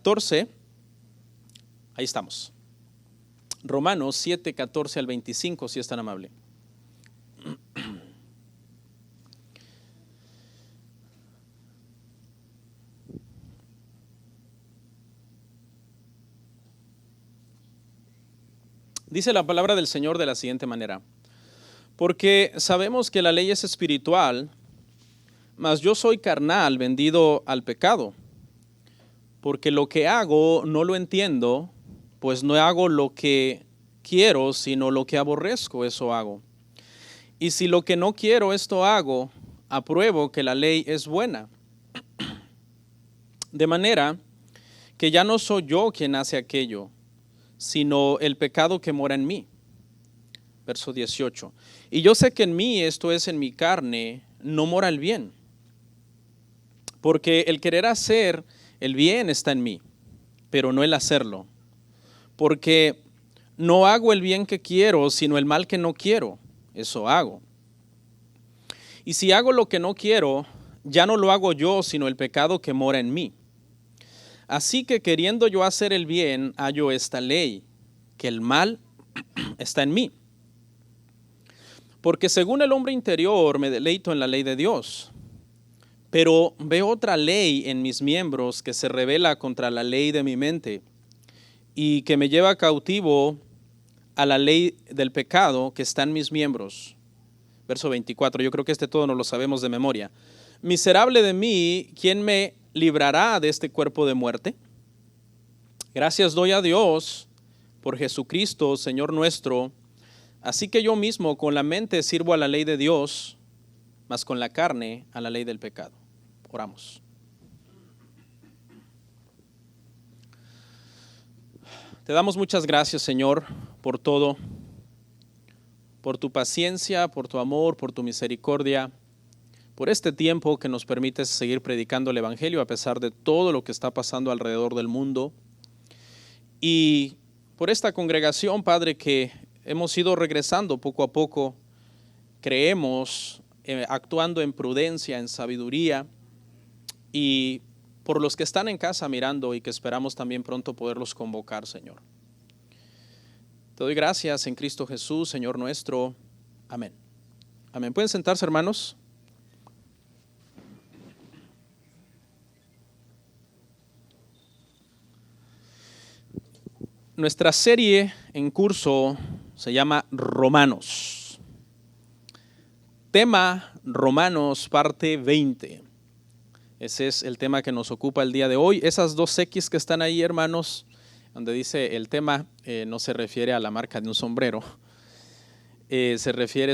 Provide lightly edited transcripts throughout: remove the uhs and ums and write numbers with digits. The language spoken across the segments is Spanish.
14. Ahí estamos. Romanos 7, 14 al 25, si es tan amable. Dice la palabra del Señor de la siguiente manera: porque sabemos que la ley es espiritual, mas yo soy carnal, vendido al pecado. Porque lo que hago no lo entiendo, pues no hago lo que quiero, sino lo que aborrezco, eso hago. Y si lo que no quiero, esto hago, apruebo que la ley es buena. De manera que ya no soy yo quien hace aquello, sino el pecado que mora en mí. Verso 18. Y yo sé que en mí, esto es en mi carne, no mora el bien. Porque el querer hacer el bien está en mí, pero no el hacerlo. Porque no hago el bien que quiero, sino el mal que no quiero, eso hago. Y si hago lo que no quiero, ya no lo hago yo, sino el pecado que mora en mí. Así que queriendo yo hacer el bien, hallo esta ley, que el mal está en mí. Porque según el hombre interior me deleito en la ley de Dios, pero veo otra ley en mis miembros que se rebela contra la ley de mi mente y que me lleva cautivo a la ley del pecado que está en mis miembros. Verso 24, yo creo que todo nos lo sabemos de memoria. Miserable de mí, ¿quién me librará de este cuerpo de muerte? Gracias doy a Dios por Jesucristo, Señor nuestro. Así que yo mismo con la mente sirvo a la ley de Dios, mas con la carne a la ley del pecado. Oramos. Te damos muchas gracias, Señor, por todo, por tu paciencia, por tu amor, por tu misericordia, por este tiempo que nos permites seguir predicando el Evangelio a pesar de todo lo que está pasando alrededor del mundo. Y por esta congregación, Padre, que hemos ido regresando poco a poco, creemos, actuando en prudencia, en sabiduría, y por los que están en casa mirando y que esperamos también pronto poderlos convocar, Señor. Te doy gracias en Cristo Jesús, Señor nuestro. Amén. Amén. ¿Pueden sentarse, hermanos? Nuestra serie en curso se llama Romanos. Tema Romanos, parte 20. Ese es el tema que nos ocupa el día de hoy. Esas dos X que están ahí, hermanos, donde dice el tema, no se refiere a la marca de un sombrero.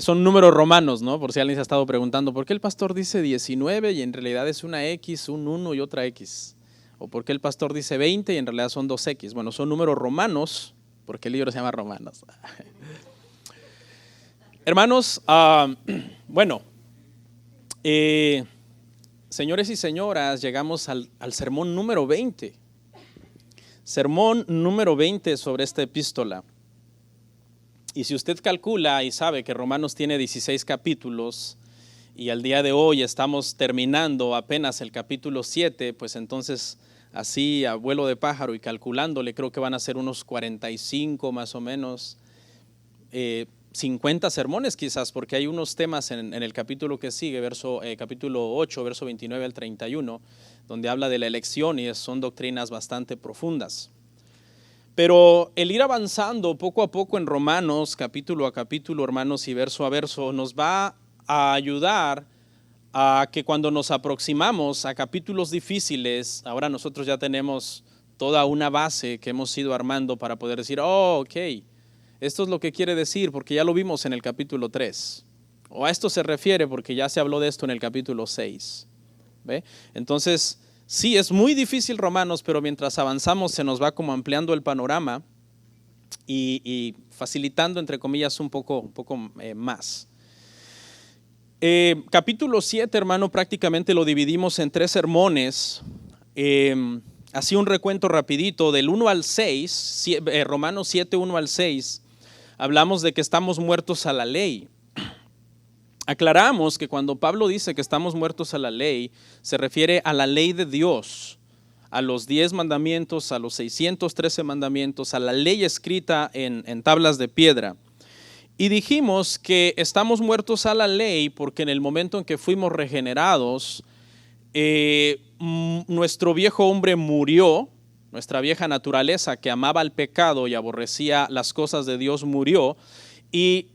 Son números romanos, ¿no? Por si alguien se ha estado preguntando, ¿por qué el pastor dice 19 y en realidad es una X, un 1 y otra X? ¿O por qué el pastor dice 20 y en realidad son dos X? Bueno, son números romanos, porque el libro se llama Romanos. Hermanos, señores y señoras, llegamos al sermón número 20. Sermón número 20 sobre esta epístola. Y si usted calcula y sabe que Romanos tiene 16 capítulos y al día de hoy estamos terminando apenas el capítulo 7, pues entonces así a vuelo de pájaro y calculándole creo que van a ser unos 45 más o menos, 50 sermones quizás, porque hay unos temas en el capítulo que sigue, capítulo 8, verso 29 al 31, donde habla de la elección y son doctrinas bastante profundas. Pero el ir avanzando poco a poco en Romanos, capítulo a capítulo, hermanos, y verso a verso, nos va a ayudar a que cuando nos aproximamos a capítulos difíciles, ahora nosotros ya tenemos toda una base que hemos ido armando para poder decir, ok, esto es lo que quiere decir porque ya lo vimos en el capítulo 3. O a esto se refiere porque ya se habló de esto en el capítulo 6. ¿Ve? Entonces, sí, es muy difícil Romanos, pero mientras avanzamos se nos va como ampliando el panorama y facilitando, entre comillas, un poco más. Capítulo 7, hermano, prácticamente lo dividimos en 3 sermones. Así un recuento rapidito del 1 al 6, Romanos 7, 1 al 6, hablamos de que estamos muertos a la ley. Aclaramos que cuando Pablo dice que estamos muertos a la ley, se refiere a la ley de Dios, a los 10 mandamientos, a los 613 mandamientos, a la ley escrita en tablas de piedra. Y dijimos que estamos muertos a la ley porque en el momento en que fuimos regenerados, nuestro viejo hombre murió, nuestra vieja naturaleza que amaba el pecado y aborrecía las cosas de Dios murió, y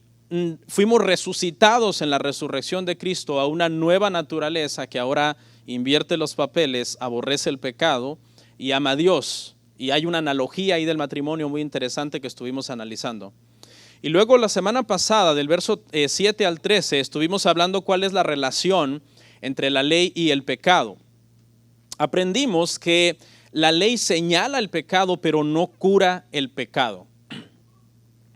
fuimos resucitados en la resurrección de Cristo a una nueva naturaleza que ahora invierte los papeles, aborrece el pecado y ama a Dios. Y hay una analogía ahí del matrimonio muy interesante que estuvimos analizando. Y luego la semana pasada, del verso 7 al 13, estuvimos hablando cuál es la relación entre la ley y el pecado. Aprendimos que la ley señala el pecado, pero no cura el pecado.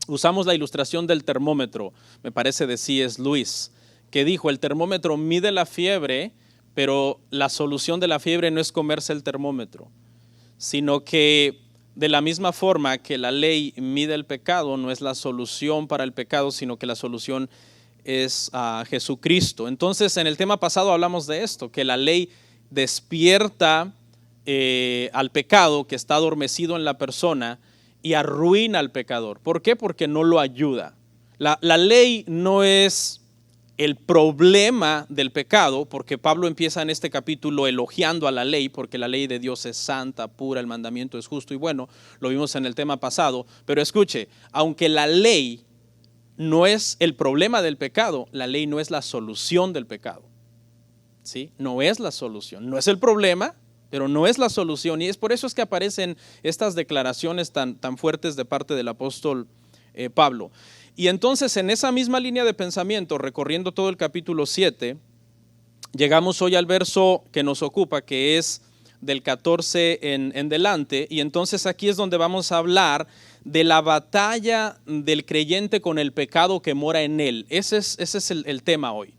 Usamos la ilustración del termómetro, me parece de C.S. Lewis, que dijo, el termómetro mide la fiebre, pero la solución de la fiebre no es comerse el termómetro, sino que de la misma forma que la ley mide el pecado, no es la solución para el pecado, sino que la solución es a Jesucristo. Entonces, en el tema pasado hablamos de esto, que la ley despierta al pecado que está adormecido en la persona y arruina al pecador. ¿Por qué? Porque no lo ayuda. La ley no es el problema del pecado, porque Pablo empieza en este capítulo elogiando a la ley, porque la ley de Dios es santa, pura, el mandamiento es justo y bueno, lo vimos en el tema pasado. Pero escuche, aunque la ley no es el problema del pecado, la ley no es la solución del pecado. ¿Sí? No es la solución, no es el problema, pero no es la solución. Y es por eso es que aparecen estas declaraciones tan fuertes de parte del apóstol Pablo. Y entonces en esa misma línea de pensamiento, recorriendo todo el capítulo 7, llegamos hoy al verso que nos ocupa, que es del 14 en delante. Y entonces aquí es donde vamos a hablar de la batalla del creyente con el pecado que mora en él. Ese es el tema hoy.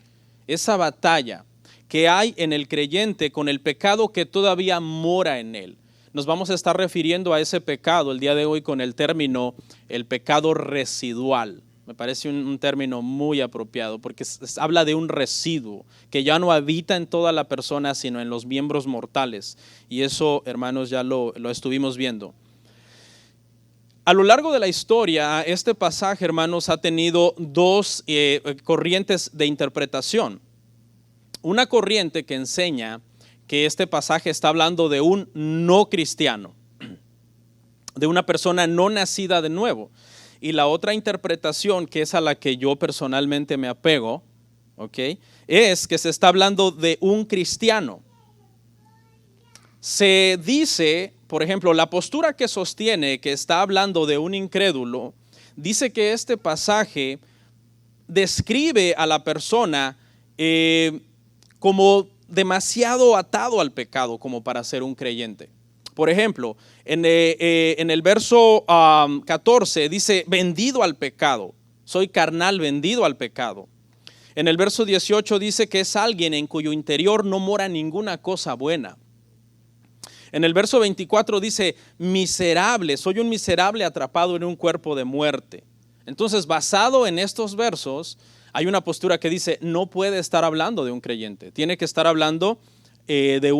Esa batalla que hay en el creyente con el pecado que todavía mora en él. Nos vamos a estar refiriendo a ese pecado el día de hoy con el término el pecado residual. Me parece un término muy apropiado porque habla de un residuo que ya no habita en toda la persona sino en los miembros mortales. Y eso, hermanos, ya lo estuvimos viendo. A lo largo de la historia, este pasaje, hermanos, ha tenido dos corrientes de interpretación. Una corriente que enseña que este pasaje está hablando de un no cristiano, de una persona no nacida de nuevo. Y la otra interpretación, que es a la que yo personalmente me apego, ¿okay?, es que se está hablando de un cristiano. Se dice, por ejemplo, la postura que sostiene que está hablando de un incrédulo, dice que este pasaje describe a la persona como demasiado atado al pecado como para ser un creyente. Por ejemplo, en el verso 14 dice, vendido al pecado, soy carnal vendido al pecado. En el verso 18 dice que es alguien en cuyo interior no mora ninguna cosa buena. En el verso 24 dice, miserable, soy un miserable atrapado en un cuerpo de muerte. Entonces, basado en estos versos, hay una postura que dice, no puede estar hablando de un creyente, tiene que estar hablando de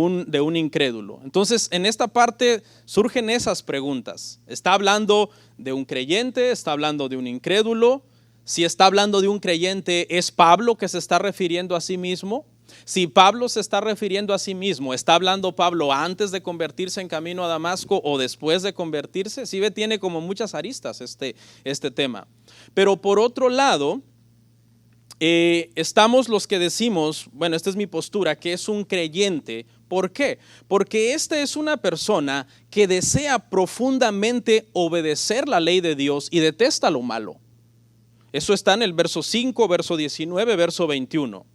un incrédulo. Entonces, en esta parte surgen esas preguntas. ¿Está hablando de un creyente? ¿Está hablando de un incrédulo? Si está hablando de un creyente, ¿es Pablo que se está refiriendo a sí mismo? Si Pablo se está refiriendo a sí mismo, ¿está hablando Pablo antes de convertirse en camino a Damasco o después de convertirse? Sí, tiene como muchas aristas este tema. Pero por otro lado, estamos los que decimos, bueno, esta es mi postura, que es un creyente. ¿Por qué? Porque esta es una persona que desea profundamente obedecer la ley de Dios y detesta lo malo. Eso está en el verso 5, verso 19, verso 21.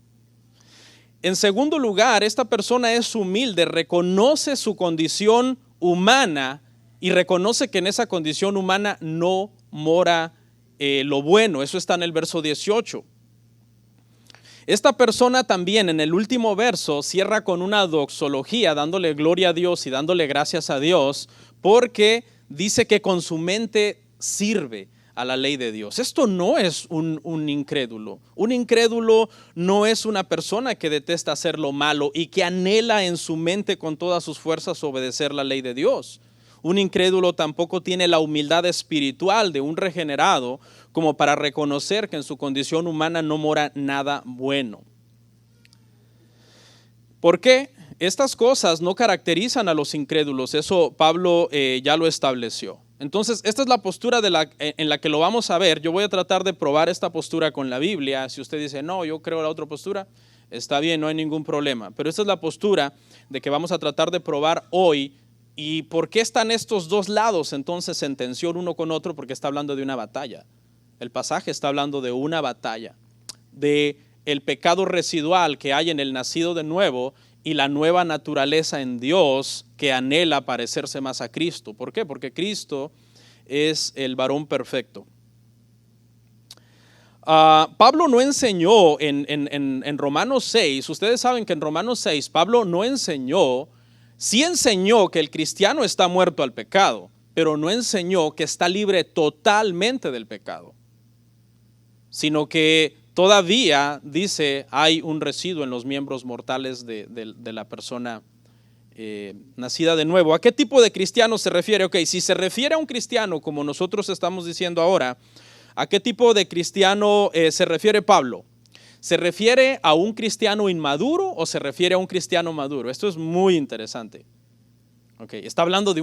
En segundo lugar, esta persona es humilde, reconoce su condición humana y reconoce que en esa condición humana no mora lo bueno. Eso está en el verso 18. Esta persona también en el último verso cierra con una doxología dándole gloria a Dios y dándole gracias a Dios porque dice que con su mente sirve. a la ley de Dios. Esto no es un incrédulo. Un incrédulo no es una persona que detesta hacer lo malo y que anhela en su mente con todas sus fuerzas obedecer la ley de Dios. Un incrédulo tampoco tiene la humildad espiritual de un regenerado como para reconocer que en su condición humana no mora nada bueno. ¿Por qué? Estas cosas no caracterizan a los incrédulos, eso Pablo ya lo estableció. Entonces, esta es la postura en la que lo vamos a ver. Yo voy a tratar de probar esta postura con la Biblia. Si usted dice, no, yo creo la otra postura, está bien, no hay ningún problema. Pero esta es la postura de que vamos a tratar de probar hoy. ¿Y por qué están estos dos lados entonces en tensión uno con otro? Porque está hablando de una batalla. El pasaje está hablando de una batalla, de el pecado residual que hay en el nacido de nuevo y la nueva naturaleza en Dios que anhela parecerse más a Cristo. ¿Por qué? Porque Cristo es el varón perfecto. Pablo no enseñó en Romanos 6, ustedes saben que en Romanos 6 Pablo no enseñó, sí enseñó que el cristiano está muerto al pecado, pero no enseñó que está libre totalmente del pecado, sino que todavía dice hay un residuo en los miembros mortales de la persona nacida de nuevo. ¿A qué tipo de cristiano se refiere? Ok, si se refiere a un cristiano como nosotros estamos diciendo ahora, ¿a qué tipo de cristiano se refiere Pablo? ¿Se refiere a un cristiano inmaduro o se refiere a un cristiano maduro? Esto es muy interesante. Okay, está hablando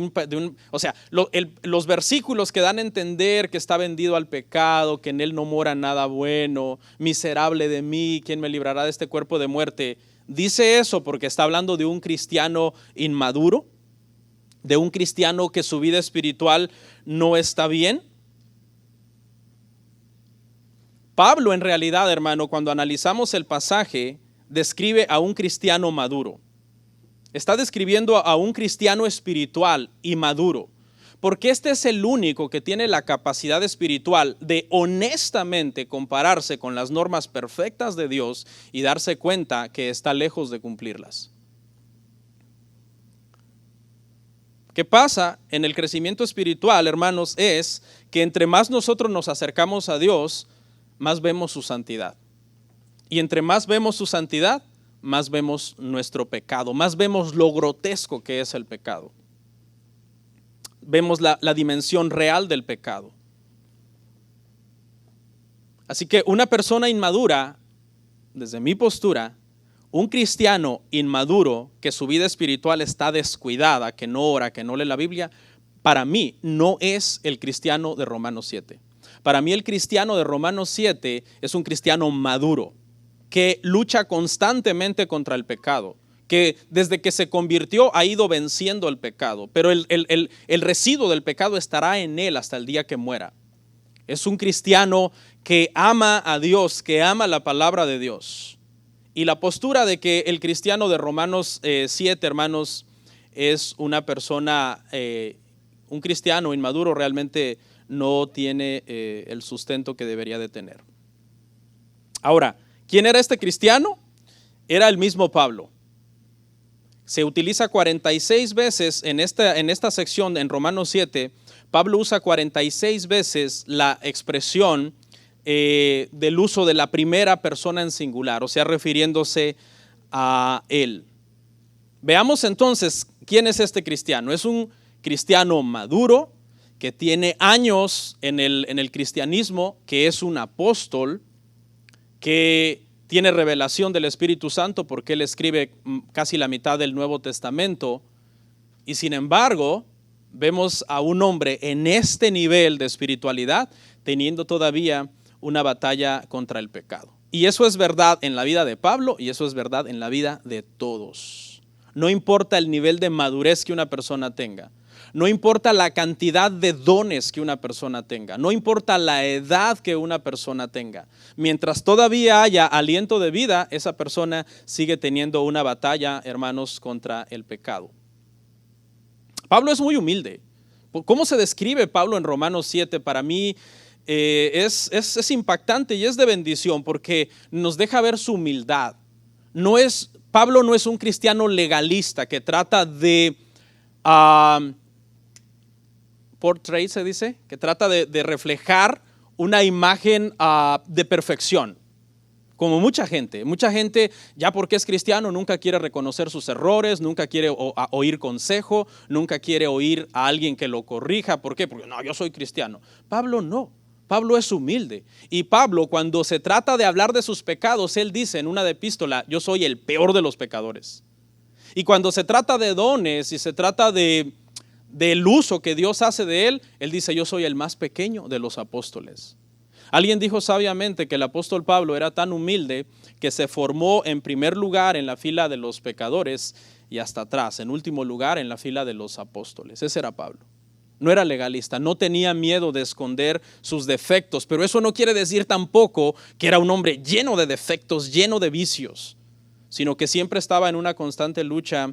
los versículos que dan a entender que está vendido al pecado, que en él no mora nada bueno, miserable de mí, ¿quién me librará de este cuerpo de muerte? Dice eso porque está hablando de un cristiano inmaduro, de un cristiano que su vida espiritual no está bien. Pablo en realidad, hermano, cuando analizamos el pasaje, describe a un cristiano maduro. Está describiendo a un cristiano espiritual y maduro, porque este es el único que tiene la capacidad espiritual de honestamente compararse con las normas perfectas de Dios y darse cuenta que está lejos de cumplirlas. ¿Qué pasa en el crecimiento espiritual, hermanos? Es que entre más nosotros nos acercamos a Dios, más vemos su santidad. Y entre más vemos su santidad, más vemos nuestro pecado, más vemos lo grotesco que es el pecado. Vemos la dimensión real del pecado. Así que una persona inmadura, desde mi postura, un cristiano inmaduro que su vida espiritual está descuidada, que no ora, que no lee la Biblia, para mí no es el cristiano de Romanos 7. Para mí el cristiano de Romanos 7 es un cristiano maduro, que lucha constantemente contra el pecado, que desde que se convirtió ha ido venciendo el pecado, pero el residuo del pecado estará en él hasta el día que muera. Es un cristiano que ama a Dios, que ama la palabra de Dios. Y la postura de que el cristiano de Romanos 7, hermanos, es una persona, un cristiano inmaduro, realmente no tiene el sustento que debería de tener. Ahora, ¿quién era este cristiano? Era el mismo Pablo. Se utiliza 46 veces en esta sección en Romanos 7. Pablo usa 46 veces la expresión del uso de la primera persona en singular, o sea, refiriéndose a él. Veamos entonces quién es este cristiano. Es un cristiano maduro que tiene años en el cristianismo, que es un apóstol, que tiene revelación del Espíritu Santo porque él escribe casi la mitad del Nuevo Testamento, y sin embargo vemos a un hombre en este nivel de espiritualidad teniendo todavía una batalla contra el pecado. Y eso es verdad en la vida de Pablo y eso es verdad en la vida de todos. No importa el nivel de madurez que una persona tenga. No importa la cantidad de dones que una persona tenga, no importa la edad que una persona tenga. Mientras todavía haya aliento de vida, esa persona sigue teniendo una batalla, hermanos, contra el pecado. Pablo es muy humilde. ¿Cómo se describe Pablo en Romanos 7? Para mí es impactante y es de bendición porque nos deja ver su humildad. Pablo no es un cristiano legalista que trata de portrait se dice, que trata de reflejar una imagen de perfección. Como mucha gente ya porque es cristiano nunca quiere reconocer sus errores, nunca quiere oír consejo, nunca quiere oír a alguien que lo corrija. ¿Por qué? Porque no, yo soy cristiano. Pablo no, Pablo es humilde. Y Pablo, cuando se trata de hablar de sus pecados, él dice en una epístola, yo soy el peor de los pecadores. Y cuando se trata de dones y se trata del uso que Dios hace de él, él dice, yo soy el más pequeño de los apóstoles. Alguien dijo sabiamente que el apóstol Pablo era tan humilde que se formó en primer lugar en la fila de los pecadores y hasta atrás, en último lugar en la fila de los apóstoles. Ese era Pablo. No era legalista, no tenía miedo de esconder sus defectos, pero eso no quiere decir tampoco que era un hombre lleno de defectos, lleno de vicios, sino que siempre estaba en una constante lucha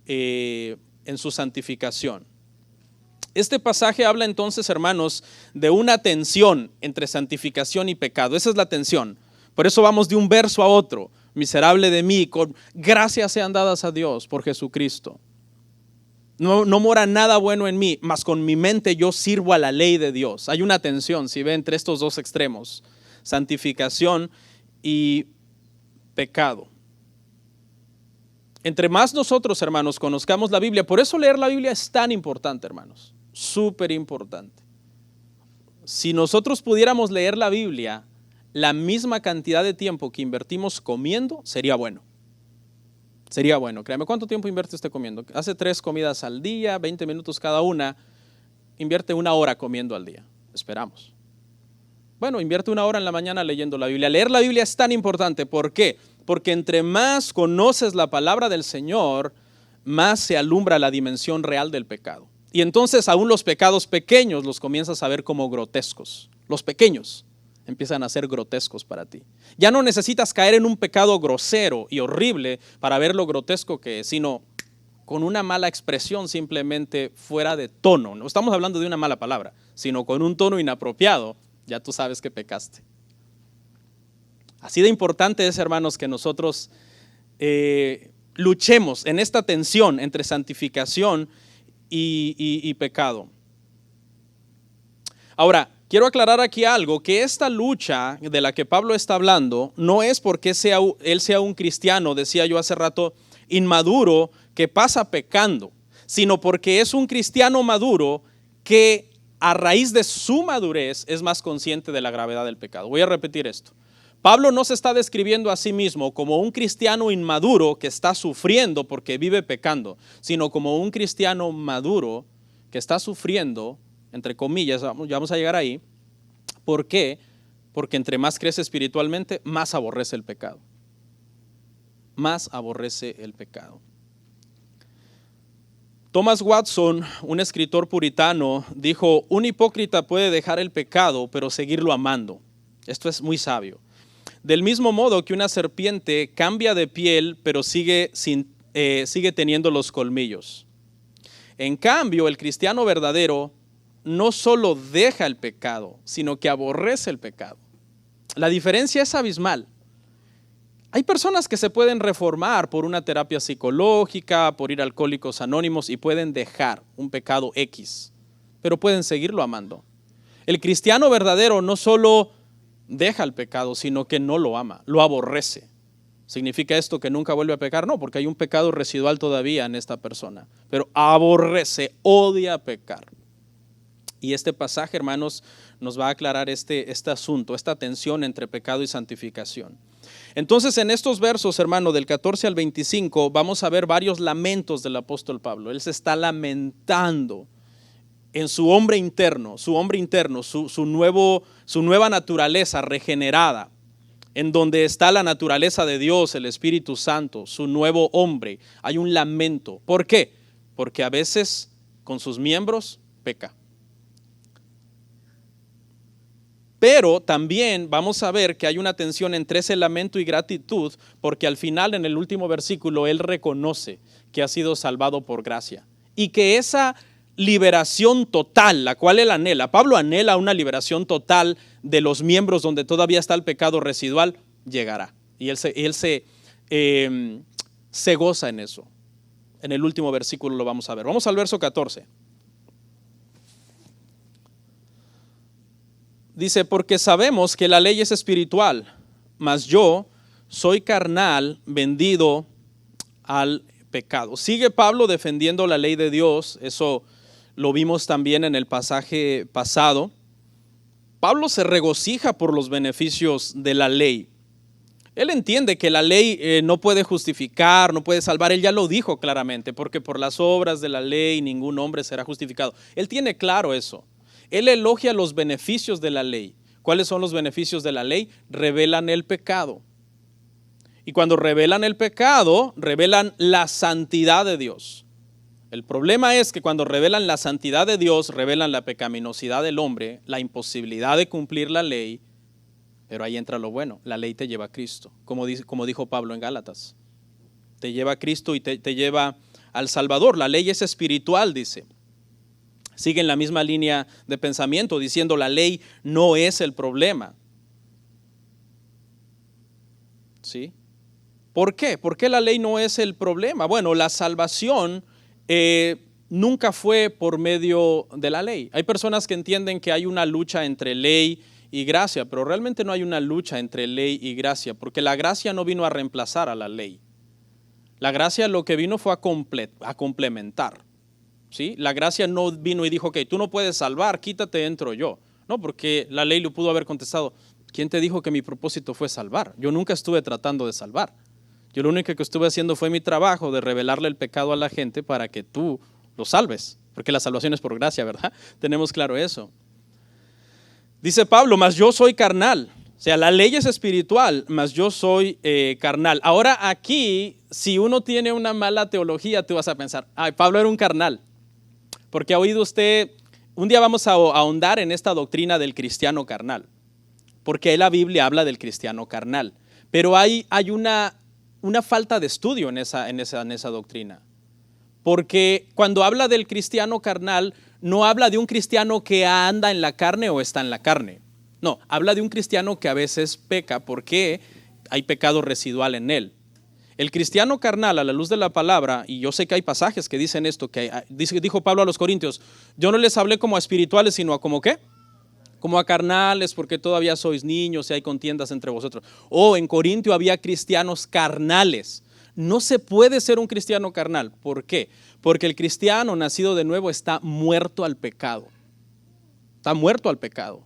en su santificación. Este pasaje habla entonces, hermanos, de una tensión entre santificación y pecado. Esa es la tensión. Por eso vamos de un verso a otro. Miserable de mí, con gracias sean dadas a Dios por Jesucristo. No mora nada bueno en mí, mas con mi mente yo sirvo a la ley de Dios. Hay una tensión, si ve, entre estos dos extremos, santificación y pecado. Entre más nosotros, hermanos, conozcamos la Biblia, por eso leer la Biblia es tan importante, hermanos. Súper importante. Si nosotros pudiéramos leer la Biblia la misma cantidad de tiempo que invertimos comiendo, sería bueno. Sería bueno. Créame, ¿cuánto tiempo invierte usted comiendo? Hace 3 comidas al día, 20 minutos cada una. Invierte 1 hora comiendo al día. Esperamos. Bueno, invierte 1 hora en la mañana leyendo la Biblia. Leer la Biblia es tan importante. ¿Por qué? Porque entre más conoces la palabra del Señor, más se alumbra la dimensión real del pecado. Y entonces aún los pecados pequeños los comienzas a ver como grotescos. Los pequeños empiezan a ser grotescos para ti. Ya no necesitas caer en un pecado grosero y horrible para ver lo grotesco que es, sino con una mala expresión simplemente fuera de tono. No estamos hablando de una mala palabra, sino con un tono inapropiado, ya tú sabes que pecaste. Así de importante es, hermanos, que nosotros luchemos en esta tensión entre santificación y pecado. Ahora, quiero aclarar aquí algo, que esta lucha de la que Pablo está hablando no es porque él sea un cristiano, decía yo hace rato, inmaduro, que pasa pecando, sino porque es un cristiano maduro que a raíz de su madurez es más consciente de la gravedad del pecado. Voy a repetir esto. Pablo no se está describiendo a sí mismo como un cristiano inmaduro que está sufriendo porque vive pecando, sino como un cristiano maduro que está sufriendo, entre comillas, ya vamos a llegar ahí. ¿Por qué? Porque entre más crece espiritualmente, más aborrece el pecado. Más aborrece el pecado. Thomas Watson, un escritor puritano, dijo, un hipócrita puede dejar el pecado, pero seguirlo amando. Esto es muy sabio. Del mismo modo que una serpiente cambia de piel, pero sigue teniendo los colmillos. En cambio, el cristiano verdadero no solo deja el pecado, sino que aborrece el pecado. La diferencia es abismal. Hay personas que se pueden reformar por una terapia psicológica, por ir a Alcohólicos Anónimos y pueden dejar un pecado X, pero pueden seguirlo amando. El cristiano verdadero no solo deja el pecado, sino que no lo ama, lo aborrece. ¿Significa esto que nunca vuelve a pecar? No, porque hay un pecado residual todavía en esta persona, pero aborrece, odia pecar. Y este pasaje, hermanos, nos va a aclarar este asunto, esta tensión entre pecado y santificación. Entonces, en estos versos, hermano, del 14 al 25, vamos a ver varios lamentos del apóstol Pablo. Él se está lamentando en su hombre interno, su nueva naturaleza regenerada, en donde está la naturaleza de Dios, el Espíritu Santo, su nuevo hombre. Hay un lamento. ¿Por qué? Porque a veces con sus miembros peca. Pero también vamos a ver que hay una tensión entre ese lamento y gratitud, porque al final, en el último versículo, él reconoce que ha sido salvado por gracia y que esa liberación total, la cual él anhela, Pablo anhela una liberación total de los miembros donde todavía está el pecado residual, llegará. Y él se goza en eso. En el último versículo lo vamos a ver. Vamos al verso 14. Dice, porque sabemos que la ley es espiritual, mas yo soy carnal, vendido al pecado. Sigue Pablo defendiendo la ley de Dios, eso lo vimos también en el pasaje pasado. Pablo se regocija por los beneficios de la ley. Él entiende que la ley no puede justificar, no puede salvar. Él ya lo dijo claramente, porque por las obras de la ley ningún hombre será justificado. Él tiene claro eso. Él elogia los beneficios de la ley. ¿Cuáles son los beneficios de la ley? Revelan el pecado. Y cuando revelan el pecado, revelan la santidad de Dios. El problema es que cuando revelan la santidad de Dios, revelan la pecaminosidad del hombre, la imposibilidad de cumplir la ley. Pero ahí entra lo bueno, la ley te lleva a Cristo, como dijo Pablo en Gálatas. Te lleva a Cristo y te lleva al Salvador. La ley es espiritual, dice. Sigue en la misma línea de pensamiento, diciendo la ley no es el problema. ¿Sí? ¿Por qué? ¿Por qué la ley no es el problema? Bueno, la salvación nunca fue por medio de la ley. Hay personas que entienden que hay una lucha entre ley y gracia, pero realmente no hay una lucha entre ley y gracia, porque la gracia no vino a reemplazar a la ley. La gracia lo que vino fue a complementar. ¿Sí? La gracia no vino y dijo, ok, tú no puedes salvar, quítate, entro yo. No, porque la ley le pudo haber contestado, ¿quién te dijo que mi propósito fue salvar? Yo nunca estuve tratando de salvar. Yo lo único que estuve haciendo fue mi trabajo de revelarle el pecado a la gente para que tú lo salves, porque la salvación es por gracia, ¿verdad? Tenemos claro eso. Dice Pablo, mas yo soy carnal. O sea, la ley es espiritual, mas yo soy carnal. Ahora aquí, si uno tiene una mala teología, tú vas a pensar, ay, Pablo era un carnal. Porque ha oído usted, un día vamos a ahondar en esta doctrina del cristiano carnal. Porque la Biblia habla del cristiano carnal. Pero hay una falta de estudio en esa doctrina. Porque cuando habla del cristiano carnal, no habla de un cristiano que anda en la carne o está en la carne. No, habla de un cristiano que a veces peca porque hay pecado residual en él. El cristiano carnal, a la luz de la palabra, y yo sé que hay pasajes que dicen esto, dijo Pablo a los Corintios, yo no les hablé como a espirituales, sino a como ¿qué? Como a carnales, porque todavía sois niños y hay contiendas entre vosotros. En Corintio había cristianos carnales. No se puede ser un cristiano carnal. ¿Por qué? Porque el cristiano nacido de nuevo está muerto al pecado. Está muerto al pecado.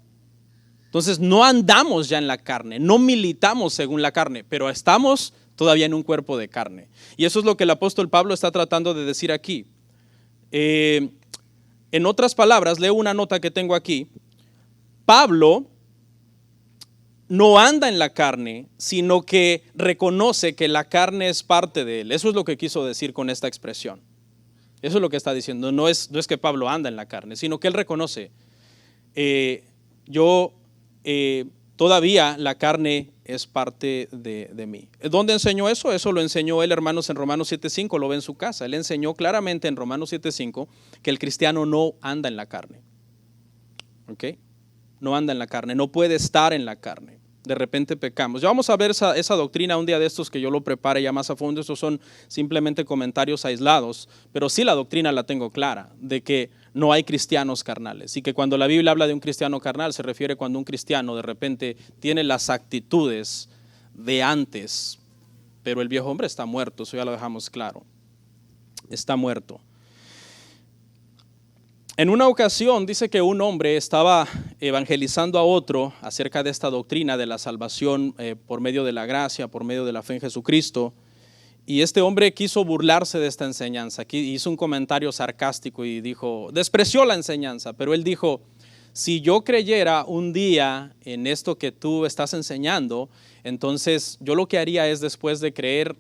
Entonces no andamos ya en la carne, no militamos según la carne, pero estamos todavía en un cuerpo de carne. Y eso es lo que el apóstol Pablo está tratando de decir aquí. En otras palabras, leo una nota que tengo aquí. Pablo no anda en la carne, sino que reconoce que la carne es parte de él. Eso es lo que quiso decir con esta expresión. Eso es lo que está diciendo. No es que Pablo anda en la carne, sino que él reconoce, todavía la carne es parte de mí. ¿Dónde enseñó eso? Eso lo enseñó él, hermanos, en Romanos 7:5, lo ve en su casa. Él enseñó claramente en Romanos 7:5 que el cristiano no anda en la carne. ¿Ok? No anda en la carne, no puede estar en la carne. De repente pecamos. Ya vamos a ver esa doctrina un día de estos que yo lo prepare ya más a fondo. Estos son simplemente comentarios aislados, pero sí la doctrina la tengo clara, de que no hay cristianos carnales. Y que cuando la Biblia habla de un cristiano carnal, se refiere cuando un cristiano de repente tiene las actitudes de antes, pero el viejo hombre está muerto, eso ya lo dejamos claro. Está muerto. En una ocasión dice que un hombre estaba evangelizando a otro acerca de esta doctrina de la salvación por medio de la gracia, por medio de la fe en Jesucristo. Y este hombre quiso burlarse de esta enseñanza. Aquí hizo un comentario sarcástico y despreció la enseñanza, pero él dijo, si yo creyera un día en esto que tú estás enseñando, entonces yo lo que haría es, después de creer,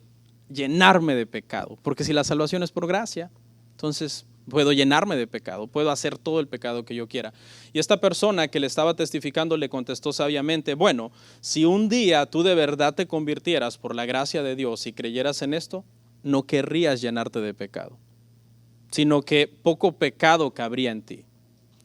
llenarme de pecado. Porque si la salvación es por gracia, entonces puedo llenarme de pecado, puedo hacer todo el pecado que yo quiera. Y esta persona que le estaba testificando le contestó sabiamente, bueno, si un día tú de verdad te convirtieras por la gracia de Dios y creyeras en esto, no querrías llenarte de pecado, sino que poco pecado cabría en ti.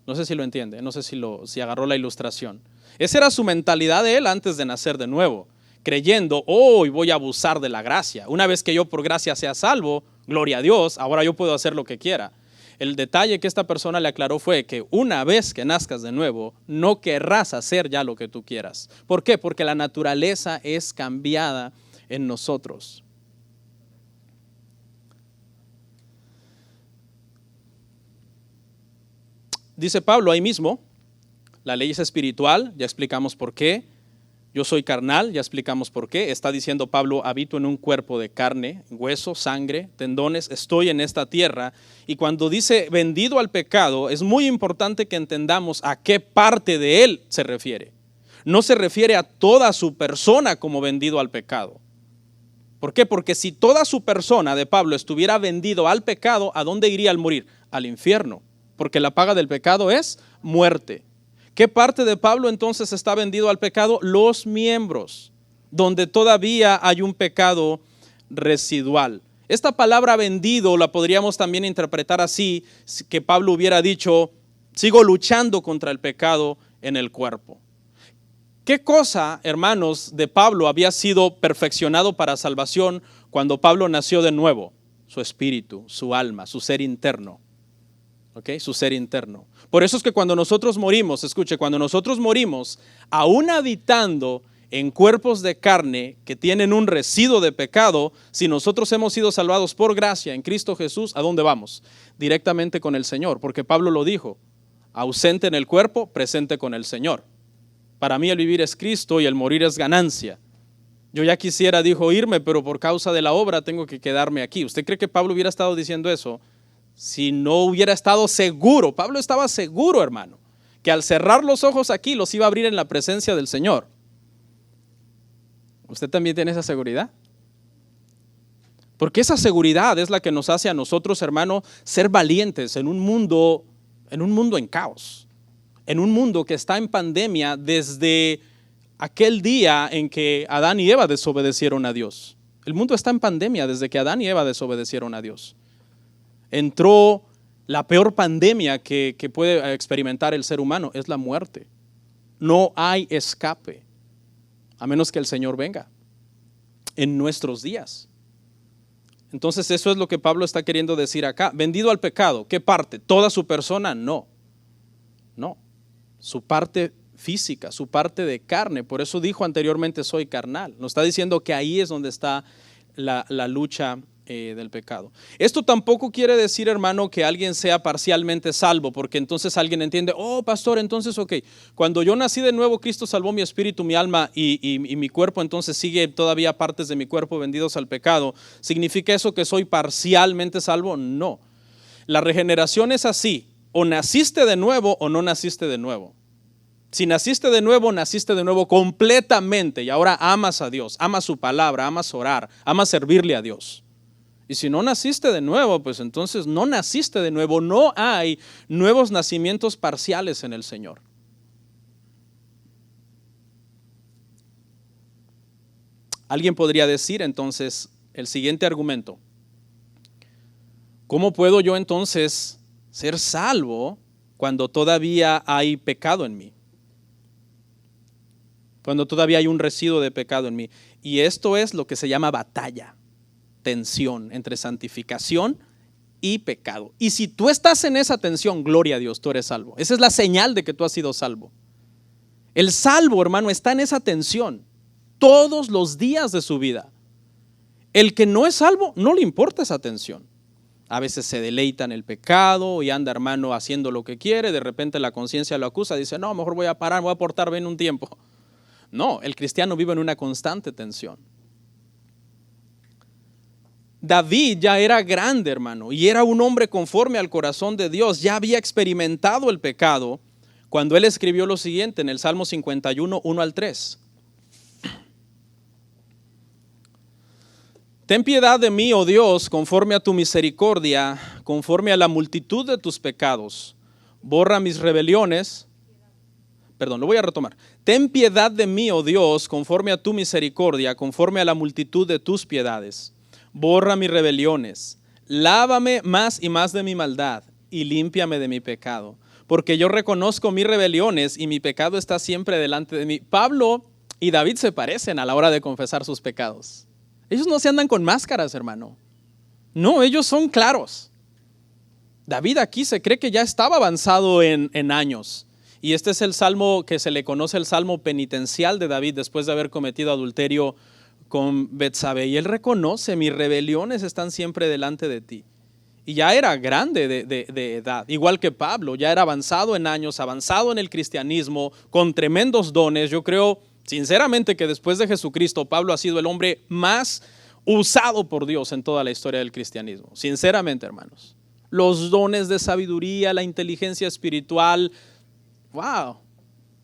No sé si lo entiende, no sé si agarró la ilustración. Esa era su mentalidad de él antes de nacer de nuevo, creyendo, voy a abusar de la gracia. Una vez que yo por gracia sea salvo, gloria a Dios, ahora yo puedo hacer lo que quiera. el detalle que esta persona le aclaró fue que una vez que nazcas de nuevo, no querrás hacer ya lo que tú quieras. ¿Por qué? Porque la naturaleza es cambiada en nosotros. Dice Pablo ahí mismo, la ley es espiritual, ya explicamos por qué. Yo soy carnal, ya explicamos por qué. Está diciendo Pablo, habito en un cuerpo de carne, hueso, sangre, tendones, estoy en esta tierra. Y cuando dice vendido al pecado, es muy importante que entendamos a qué parte de él se refiere. No se refiere a toda su persona como vendido al pecado. ¿Por qué? Porque si toda su persona de Pablo estuviera vendido al pecado, ¿a dónde iría al morir? Al infierno. Porque la paga del pecado es muerte. ¿Qué parte de Pablo entonces está vendido al pecado? Los miembros, donde todavía hay un pecado residual. Esta palabra vendido la podríamos también interpretar así, que Pablo hubiera dicho, sigo luchando contra el pecado en el cuerpo. ¿Qué cosa, hermanos, de Pablo había sido perfeccionado para salvación cuando Pablo nació de nuevo? Su espíritu, su alma, su ser interno. ¿Okay? Su ser interno. Por eso es que cuando nosotros morimos, escuche, cuando nosotros morimos, aún habitando en cuerpos de carne que tienen un residuo de pecado, si nosotros hemos sido salvados por gracia en Cristo Jesús, ¿a dónde vamos? Directamente con el Señor, porque Pablo lo dijo, ausente en el cuerpo, presente con el Señor. Para mí el vivir es Cristo y el morir es ganancia. Yo ya quisiera, dijo, irme, pero por causa de la obra tengo que quedarme aquí. ¿Usted cree que Pablo hubiera estado diciendo eso si no hubiera estado seguro? Pablo estaba seguro, hermano, que al cerrar los ojos aquí los iba a abrir en la presencia del Señor. ¿Usted también tiene esa seguridad? Porque esa seguridad es la que nos hace a nosotros, hermano, ser valientes en un mundo en caos, en un mundo que está en pandemia desde aquel día en que Adán y Eva desobedecieron a Dios. El mundo está en pandemia desde que Adán y Eva desobedecieron a Dios. Entró la peor pandemia que puede experimentar el ser humano, es la muerte. No hay escape, a menos que el Señor venga en nuestros días. Entonces eso es lo que Pablo está queriendo decir acá. Vendido al pecado, ¿qué parte? ¿Toda su persona? No. Su parte física, su parte de carne. Por eso dijo anteriormente, soy carnal. Nos está diciendo que ahí es donde está la lucha del pecado. Esto tampoco quiere decir, hermano, que alguien sea parcialmente salvo, porque entonces alguien entiende, oh pastor, entonces ok, cuando yo nací de nuevo, Cristo salvó mi espíritu, mi alma y mi cuerpo, entonces sigue todavía partes de mi cuerpo vendidos al pecado. ¿Significa eso que soy parcialmente salvo? No. La regeneración es así, o naciste de nuevo o no naciste de nuevo. Si naciste de nuevo completamente y ahora amas a Dios, amas su palabra, amas orar, amas servirle a Dios. Y si no naciste de nuevo, pues entonces no naciste de nuevo. No hay nuevos nacimientos parciales en el Señor. Alguien podría decir entonces el siguiente argumento. ¿Cómo puedo yo entonces ser salvo cuando todavía hay pecado en mí? Cuando todavía hay un residuo de pecado en mí. Y esto es lo que se llama batalla. Tensión entre santificación y pecado. Y si tú estás en esa tensión, gloria a Dios, tú eres salvo. Esa es la señal de que tú has sido salvo. El salvo, hermano, está en esa tensión todos los días de su vida. El que no es salvo, no le importa esa tensión. A veces se deleita en el pecado y anda, hermano, haciendo lo que quiere. De repente la conciencia lo acusa, dice, no, mejor voy a parar, voy a portar bien un tiempo. No, el cristiano vive en una constante tensión. David ya era grande, hermano, y era un hombre conforme al corazón de Dios. Ya había experimentado el pecado cuando él escribió lo siguiente en el Salmo 51, 1 al 3. Ten piedad de mí, oh Dios, conforme a tu misericordia, conforme a la multitud de tus pecados. Borra mis rebeliones. Perdón, lo voy a retomar. Ten piedad de mí, oh Dios, conforme a tu misericordia, conforme a la multitud de tus piedades. Borra mis rebeliones, lávame más y más de mi maldad y límpiame de mi pecado, porque yo reconozco mis rebeliones y mi pecado está siempre delante de mí. Pablo y David se parecen a la hora de confesar sus pecados. Ellos no se andan con máscaras, hermano. No, ellos son claros. David aquí se cree que ya estaba avanzado en años. Y este es el salmo que se le conoce el salmo penitencial de David después de haber cometido adulterio con Betsabé. Y él reconoce: mis rebeliones están siempre delante de ti. Y ya era grande de edad, igual que Pablo, ya era avanzado en años, avanzado en el cristianismo, con tremendos dones. Yo creo sinceramente que después de Jesucristo, Pablo ha sido el hombre más usado por Dios en toda la historia del cristianismo. Sinceramente, hermanos. Los dones de sabiduría, la inteligencia espiritual. Wow.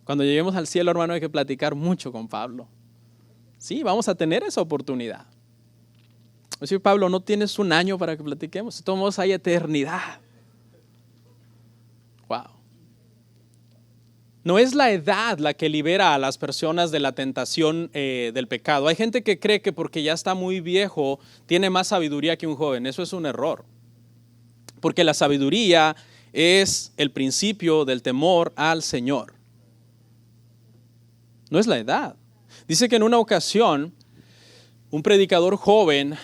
Cuando lleguemos al cielo, hermano, hay que platicar mucho con Pablo. Sí, vamos a tener esa oportunidad. Oye, Pablo, no tienes un año para que platiquemos. De todos modos, hay eternidad. Wow. No es la edad la que libera a las personas de la tentación del pecado. Hay gente que cree que porque ya está muy viejo, tiene más sabiduría que un joven. Eso es un error. Porque la sabiduría es el principio del temor al Señor. No es la edad. Dice que en una ocasión, un predicador joven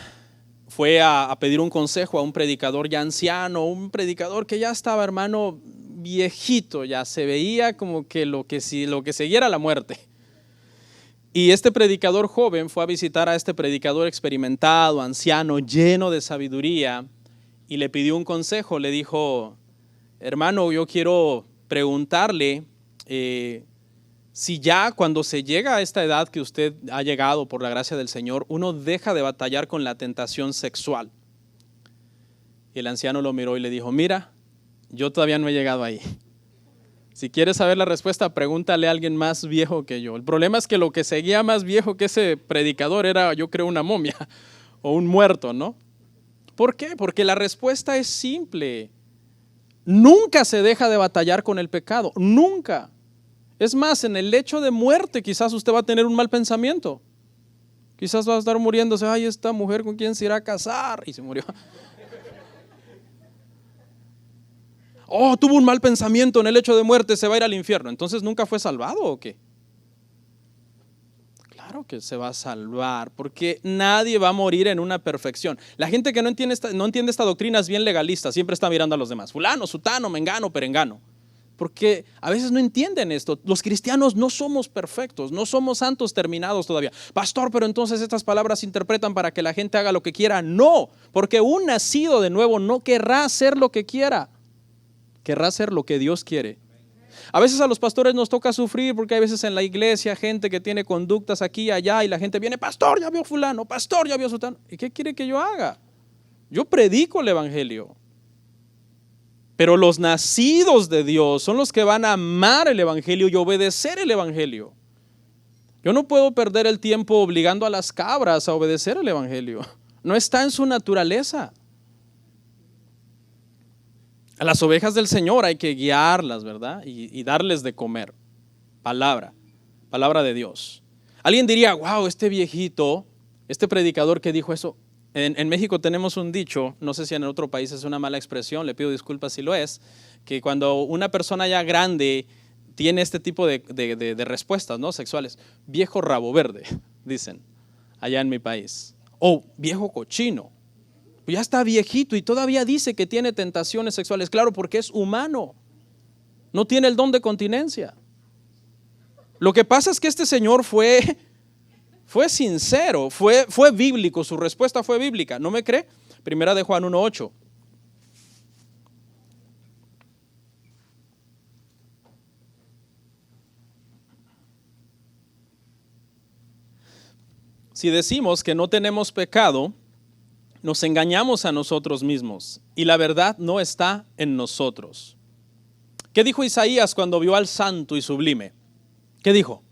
fue a pedir un consejo a un predicador ya anciano, un predicador que ya estaba, hermano, viejito, ya se veía como que lo que seguía era la muerte. Y este predicador joven fue a visitar a este predicador experimentado, anciano, lleno de sabiduría, y le pidió un consejo. Le dijo: hermano, yo quiero preguntarle si ya cuando se llega a esta edad que usted ha llegado por la gracia del Señor, uno deja de batallar con la tentación sexual. Y el anciano lo miró y le dijo: mira, yo todavía no he llegado ahí. Si quieres saber la respuesta, pregúntale a alguien más viejo que yo. El problema es que lo que seguía más viejo que ese predicador era, yo creo, una momia o un muerto, ¿no? ¿Por qué? Porque la respuesta es simple. Nunca se deja de batallar con el pecado, nunca. Es más, en el lecho de muerte quizás usted va a tener un mal pensamiento. Quizás va a estar muriéndose: ay, esta mujer con quién se irá a casar, y se murió. Oh, tuvo un mal pensamiento en el lecho de muerte, se va a ir al infierno. Entonces, ¿nunca fue salvado o qué? Claro que se va a salvar, porque nadie va a morir en una perfección. La gente que no entiende esta doctrina es bien legalista, siempre está mirando a los demás. Fulano, sutano, mengano, perengano. Porque a veces no entienden esto. Los cristianos no somos perfectos, no somos santos terminados todavía. Pastor, pero entonces estas palabras se interpretan para que la gente haga lo que quiera. No, porque un nacido de nuevo no querrá hacer lo que quiera. Querrá hacer lo que Dios quiere. A veces a los pastores nos toca sufrir porque hay veces en la iglesia gente que tiene conductas aquí y allá y la gente viene: pastor, ya vio fulano, pastor, ya vio sutano. ¿Y qué quiere que yo haga? Yo predico el evangelio. Pero los nacidos de Dios son los que van a amar el evangelio y obedecer el evangelio. Yo no puedo perder el tiempo obligando a las cabras a obedecer el evangelio. No está en su naturaleza. A las ovejas del Señor hay que guiarlas, ¿verdad? Y darles de comer. Palabra de Dios. Alguien diría: wow, este viejito, este predicador que dijo eso. En México tenemos un dicho, no sé si en otro país es una mala expresión, le pido disculpas si lo es, que cuando una persona ya grande tiene este tipo de respuestas, ¿no?, sexuales: viejo rabo verde, dicen allá en mi país. O viejo cochino. Ya está viejito y todavía dice que tiene tentaciones sexuales. Claro, porque es humano. No tiene el don de continencia. Lo que pasa es que este señor fue sincero, fue bíblico, su respuesta fue bíblica. ¿No me cree? Primera de Juan 1:8. Si decimos que no tenemos pecado, nos engañamos a nosotros mismos y la verdad no está en nosotros. ¿Qué dijo Isaías cuando vio al santo y sublime? ¿Qué dijo?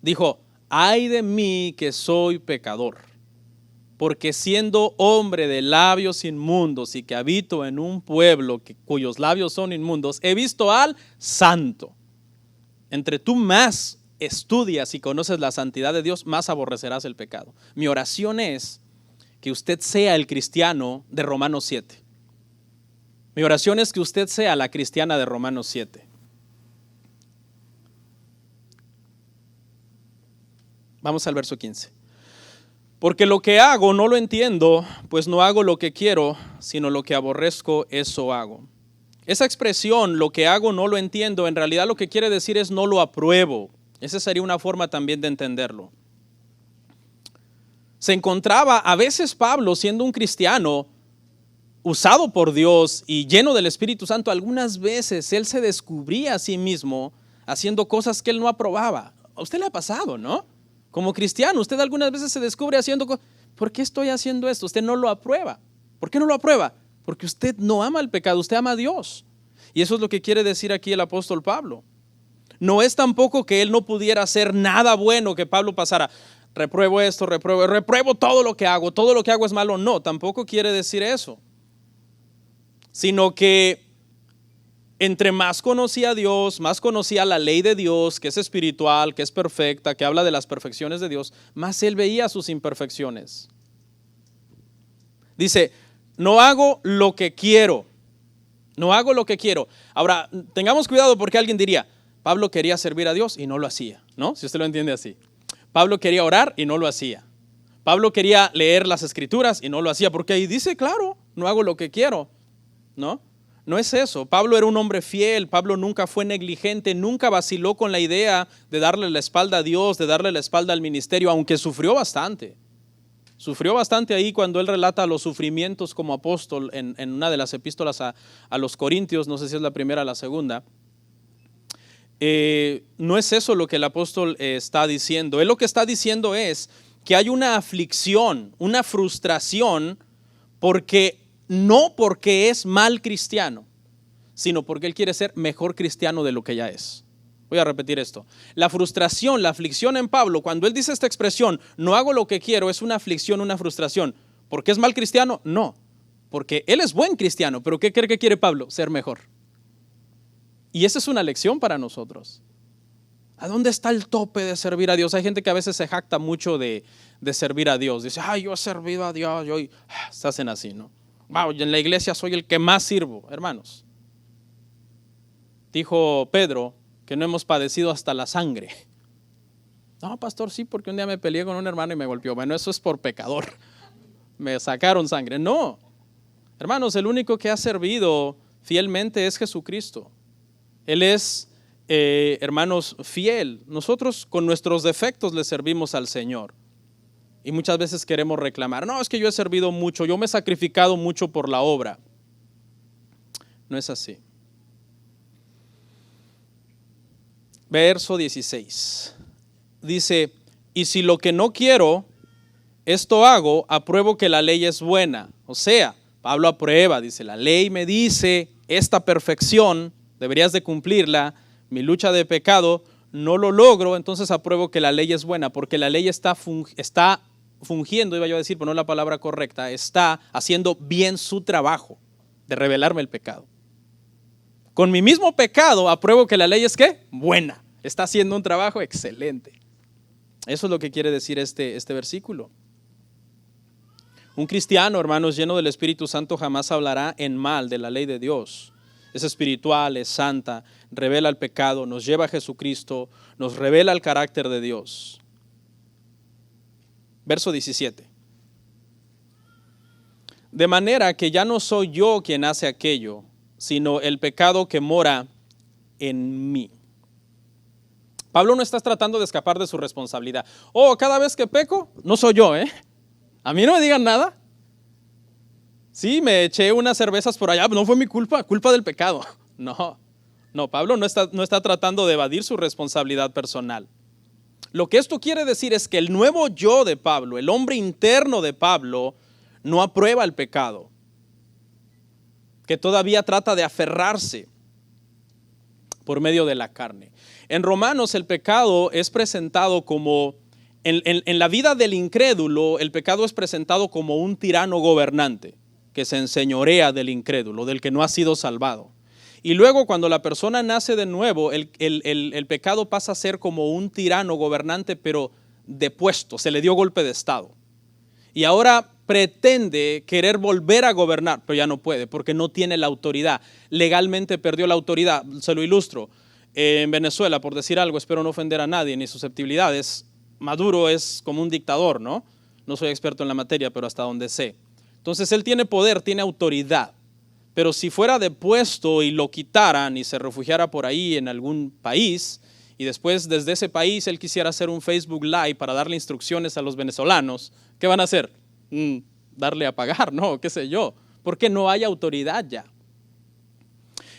Dijo: ay de mí que soy pecador, porque siendo hombre de labios inmundos y que habito en un pueblo cuyos labios son inmundos, he visto al santo. Entre tú más estudias y conoces la santidad de Dios, más aborrecerás el pecado. Mi oración es que usted sea el cristiano de Romanos 7. Mi oración es que usted sea la cristiana de Romanos 7. Vamos al verso 15. Porque lo que hago no lo entiendo, pues no hago lo que quiero, sino lo que aborrezco, eso hago. Esa expresión, lo que hago no lo entiendo, en realidad lo que quiere decir es no lo apruebo. Esa sería una forma también de entenderlo. Se encontraba a veces Pablo, siendo un cristiano, usado por Dios y lleno del Espíritu Santo, algunas veces él se descubría a sí mismo haciendo cosas que él no aprobaba. A usted le ha pasado, ¿no? Como cristiano, usted algunas veces se descubre haciendo cosas. ¿Por qué estoy haciendo esto? Usted no lo aprueba. ¿Por qué no lo aprueba? Porque usted no ama el pecado, usted ama a Dios. Y eso es lo que quiere decir aquí el apóstol Pablo. No es tampoco que él no pudiera hacer nada bueno, que Pablo pasara, repruebo esto, repruebo todo lo que hago es malo. No, tampoco quiere decir eso. Sino que entre más conocía a Dios, más conocía la ley de Dios, que es espiritual, que es perfecta, que habla de las perfecciones de Dios, más él veía sus imperfecciones. Dice, no hago lo que quiero. No hago lo que quiero. Ahora, tengamos cuidado porque alguien diría, Pablo quería servir a Dios y no lo hacía, ¿no? Si usted lo entiende así. Pablo quería orar y no lo hacía. Pablo quería leer las escrituras y no lo hacía, porque ahí dice, claro, no hago lo que quiero, ¿no? No es eso. Pablo era un hombre fiel, Pablo nunca fue negligente, nunca vaciló con la idea de darle la espalda a Dios, de darle la espalda al ministerio, aunque sufrió bastante. Sufrió bastante ahí cuando él relata los sufrimientos como apóstol en una de las epístolas a los Corintios, no sé si es la primera o la segunda. No es eso lo que el apóstol está diciendo. Él lo que está diciendo es que hay una aflicción, una frustración, no porque es mal cristiano, sino porque él quiere ser mejor cristiano de lo que ya es. Voy a repetir esto. La frustración, la aflicción en Pablo, cuando él dice esta expresión, no hago lo que quiero, es una aflicción, una frustración. ¿Por qué es mal cristiano? No, porque él es buen cristiano, pero ¿qué cree que quiere Pablo? Ser mejor. Y esa es una lección para nosotros. ¿A dónde está el tope de servir a Dios? Hay gente que a veces se jacta mucho de servir a Dios. Dice, yo he servido a Dios. Se hacen así, ¿no? Wow, en la iglesia soy el que más sirvo. Hermanos, dijo Pedro que no hemos padecido hasta la sangre. No, pastor, sí, porque un día me peleé con un hermano y me golpeó. Bueno, eso es por pecador. Me sacaron sangre. No, hermanos, el único que ha servido fielmente es Jesucristo. Él es, hermanos, fiel. Nosotros con nuestros defectos le servimos al Señor. Y muchas veces queremos reclamar, no, es que yo he servido mucho, yo me he sacrificado mucho por la obra. No es así. Verso 16. Dice, y si lo que no quiero, esto hago, apruebo que la ley es buena. O sea, Pablo aprueba, dice, la ley me dice, esta perfección, deberías de cumplirla, mi lucha de pecado, no lo logro, entonces apruebo que la ley es buena, porque la ley está fungiendo, iba yo a decir, pero no la palabra correcta, está haciendo bien su trabajo de revelarme el pecado. Con mi mismo pecado apruebo que la ley es ¿qué? Buena. Está haciendo un trabajo excelente. Eso es lo que quiere decir este versículo. Un cristiano, hermanos, lleno del Espíritu Santo jamás hablará en mal de la ley de Dios. Es espiritual, es santa, revela el pecado, nos lleva a Jesucristo, nos revela el carácter de Dios. Verso 17. De manera que ya no soy yo quien hace aquello, sino el pecado que mora en mí. Pablo no está tratando de escapar de su responsabilidad. Cada vez que peco, no soy yo, A mí no me digan nada. Sí, me eché unas cervezas por allá, no fue mi culpa del pecado. No, Pablo no está tratando de evadir su responsabilidad personal. Lo que esto quiere decir es que el nuevo yo de Pablo, el hombre interno de Pablo, no aprueba el pecado, que todavía trata de aferrarse por medio de la carne. En Romanos el pecado es presentado como, en la vida del incrédulo, el pecado es presentado como un tirano gobernante que se enseñorea del incrédulo, del que no ha sido salvado. Y luego cuando la persona nace de nuevo, el pecado pasa a ser como un tirano gobernante, pero depuesto, se le dio golpe de estado. Y ahora pretende querer volver a gobernar, pero ya no puede porque no tiene la autoridad. Legalmente perdió la autoridad. Se lo ilustro. En Venezuela, por decir algo, espero no ofender a nadie ni susceptibilidades, Maduro es como un dictador, ¿no? No soy experto en la materia, pero hasta donde sé. Entonces él tiene poder, tiene autoridad. Pero si fuera depuesto y lo quitaran y se refugiara por ahí en algún país, y después desde ese país él quisiera hacer un Facebook Live para darle instrucciones a los venezolanos, ¿qué van a hacer? Darle a pagar, ¿no? ¿Qué sé yo? Porque no hay autoridad ya.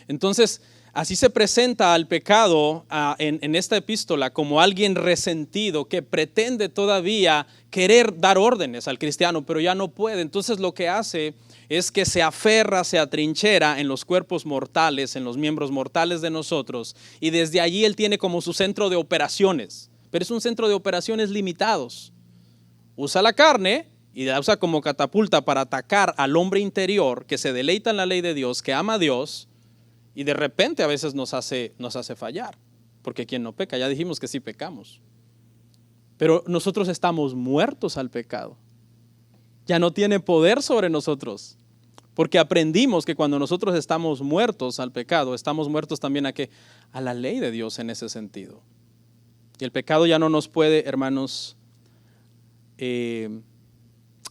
Entonces, así se presenta al pecado en esta epístola como alguien resentido que pretende todavía querer dar órdenes al cristiano, pero ya no puede. Entonces lo que hace es que se aferra, se atrinchera en los cuerpos mortales, en los miembros mortales de nosotros, y desde allí él tiene como su centro de operaciones, pero es un centro de operaciones limitados. Usa la carne y la usa como catapulta para atacar al hombre interior que se deleita en la ley de Dios, que ama a Dios, y de repente a veces nos hace fallar, porque quien no peca, ya dijimos que sí pecamos, pero nosotros estamos muertos al pecado. Ya no tiene poder sobre nosotros, porque aprendimos que cuando nosotros estamos muertos al pecado, estamos muertos también a la ley de Dios en ese sentido. Y el pecado ya no nos puede, hermanos,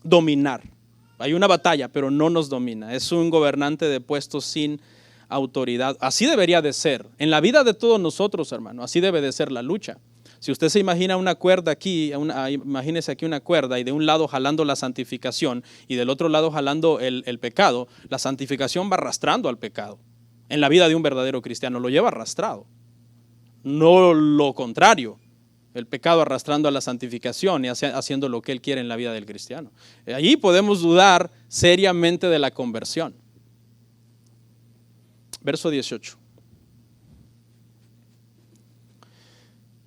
dominar. Hay una batalla, pero no nos domina. Es un gobernante de puestos sin autoridad. Así debería de ser. En la vida de todos nosotros, hermano, así debe de ser la lucha. Si usted se imagina una cuerda aquí, imagínese aquí una cuerda y de un lado jalando la santificación y del otro lado jalando el pecado, la santificación va arrastrando al pecado. En la vida de un verdadero cristiano lo lleva arrastrado. No lo contrario, el pecado arrastrando a la santificación y haciendo lo que él quiere en la vida del cristiano. Allí podemos dudar seriamente de la conversión. Verso 18.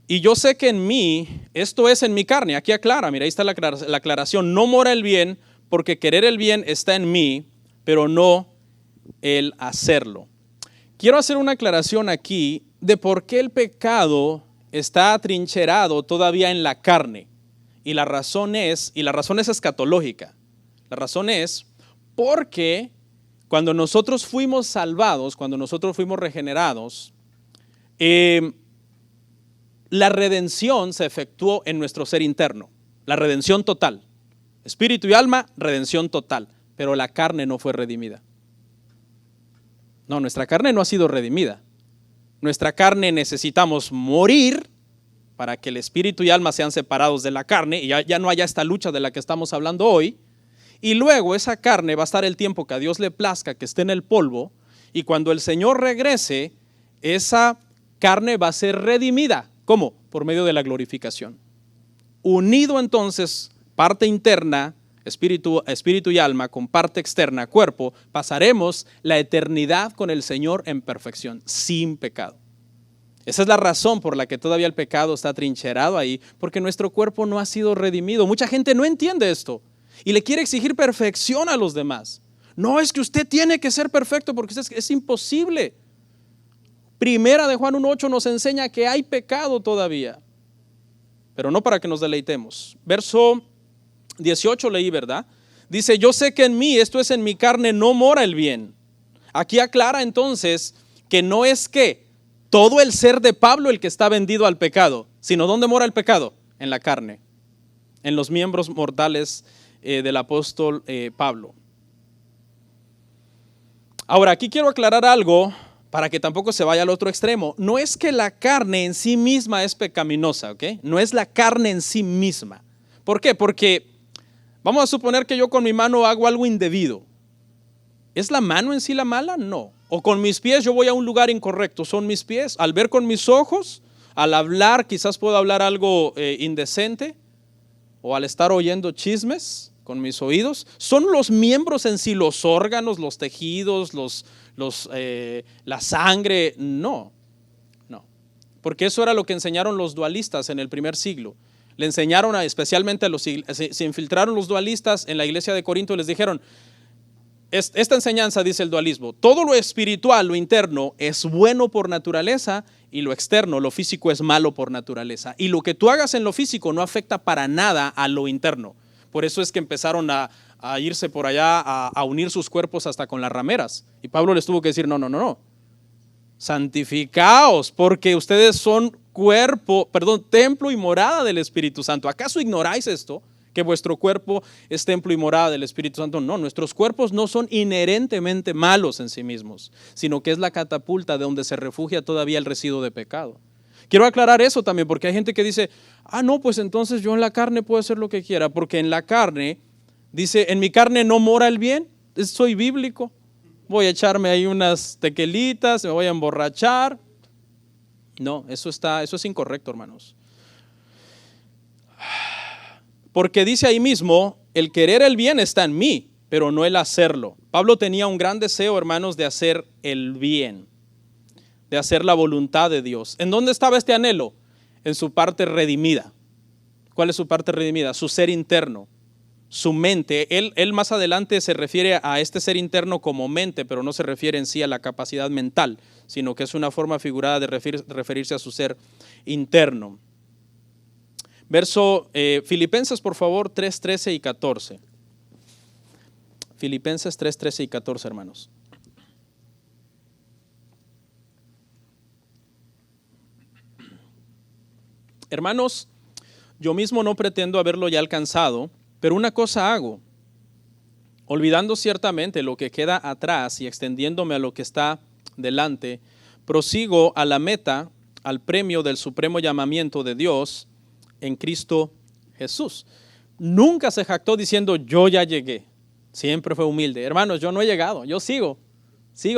Y yo sé que en mí, esto es en mi carne, aquí aclara, mira, ahí está la aclaración, no mora el bien, porque querer el bien está en mí, pero no el hacerlo. Quiero hacer una aclaración aquí de por qué el pecado está atrincherado todavía en la carne. Y la razón es escatológica. La razón es porque cuando nosotros fuimos salvados, cuando nosotros fuimos regenerados, la redención se efectuó en nuestro ser interno, la redención total. Espíritu y alma, redención total, pero la carne no fue redimida. No, nuestra carne no ha sido redimida. Nuestra carne necesitamos morir para que el espíritu y alma sean separados de la carne y ya no haya esta lucha de la que estamos hablando hoy. Y luego esa carne va a estar el tiempo que a Dios le plazca que esté en el polvo, y cuando el Señor regrese, esa carne va a ser redimida. ¿Cómo? Por medio de la glorificación. Unido entonces, parte interna, espíritu y alma, con parte externa, cuerpo, pasaremos la eternidad con el Señor en perfección, sin pecado. Esa es la razón por la que todavía el pecado está trincherado ahí, porque nuestro cuerpo no ha sido redimido. Mucha gente no entiende esto y le quiere exigir perfección a los demás. No, es que usted tiene que ser perfecto porque es imposible. Primera de Juan 1:8 nos enseña que hay pecado todavía, pero no para que nos deleitemos. Verso 18 leí, ¿verdad? Dice, yo sé que en mí, esto es en mi carne, no mora el bien. Aquí aclara entonces que no es que todo el ser de Pablo el que está vendido al pecado, sino ¿dónde mora el pecado? En la carne, en los miembros mortales del apóstol Pablo. Ahora, aquí quiero aclarar algo para que tampoco se vaya al otro extremo. No es que la carne en sí misma es pecaminosa, ¿ok? No es la carne en sí misma. ¿Por qué? Porque vamos a suponer que yo con mi mano hago algo indebido. ¿Es la mano en sí la mala? No. O con mis pies yo voy a un lugar incorrecto. ¿Son mis pies? Al ver con mis ojos, al hablar, quizás puedo hablar algo indecente, o al estar oyendo chismes con mis oídos. ¿Son los miembros en sí, los órganos, los tejidos, la sangre? No, no. Porque eso era lo que enseñaron los dualistas en el primer siglo. Le enseñaron especialmente se infiltraron los dualistas en la iglesia de Corinto y les dijeron, esta enseñanza dice el dualismo, todo lo espiritual, lo interno es bueno por naturaleza y lo externo, lo físico es malo por naturaleza. Y lo que tú hagas en lo físico no afecta para nada a lo interno. Por eso es que empezaron a irse por allá, a unir sus cuerpos hasta con las rameras. Y Pablo les tuvo que decir, no. Santificaos, porque ustedes son templo y morada del Espíritu Santo. ¿Acaso ignoráis esto? que vuestro cuerpo es templo y morada del Espíritu Santo. No, nuestros cuerpos no son inherentemente malos en sí mismos, sino que es la catapulta de donde se refugia todavía el residuo de pecado. Quiero aclarar eso también, porque hay gente que dice, no, pues entonces yo en la carne puedo hacer lo que quiera, porque en la carne, dice, en mi carne no mora el bien, soy bíblico, voy a echarme ahí unas tequilitas, me voy a emborrachar. No, eso es incorrecto, hermanos. Porque dice ahí mismo, el querer el bien está en mí, pero no el hacerlo. Pablo tenía un gran deseo, hermanos, de hacer el bien, de hacer la voluntad de Dios. ¿En dónde estaba este anhelo? En su parte redimida. ¿Cuál es su parte redimida? Su ser interno, su mente. Él más adelante se refiere a este ser interno como mente, pero no se refiere en sí a la capacidad mental, sino que es una forma figurada de referirse a su ser interno. Verso Filipenses, por favor, 3, 13 y 14. Filipenses 3, 13 y 14, hermanos. Hermanos, yo mismo no pretendo haberlo ya alcanzado, pero una cosa hago, olvidando ciertamente lo que queda atrás y extendiéndome a lo que está delante, prosigo a la meta, al premio del supremo llamamiento de Dios en Cristo Jesús. Nunca se jactó diciendo yo ya llegué. Siempre fue humilde. Hermanos, yo no he llegado, yo sigo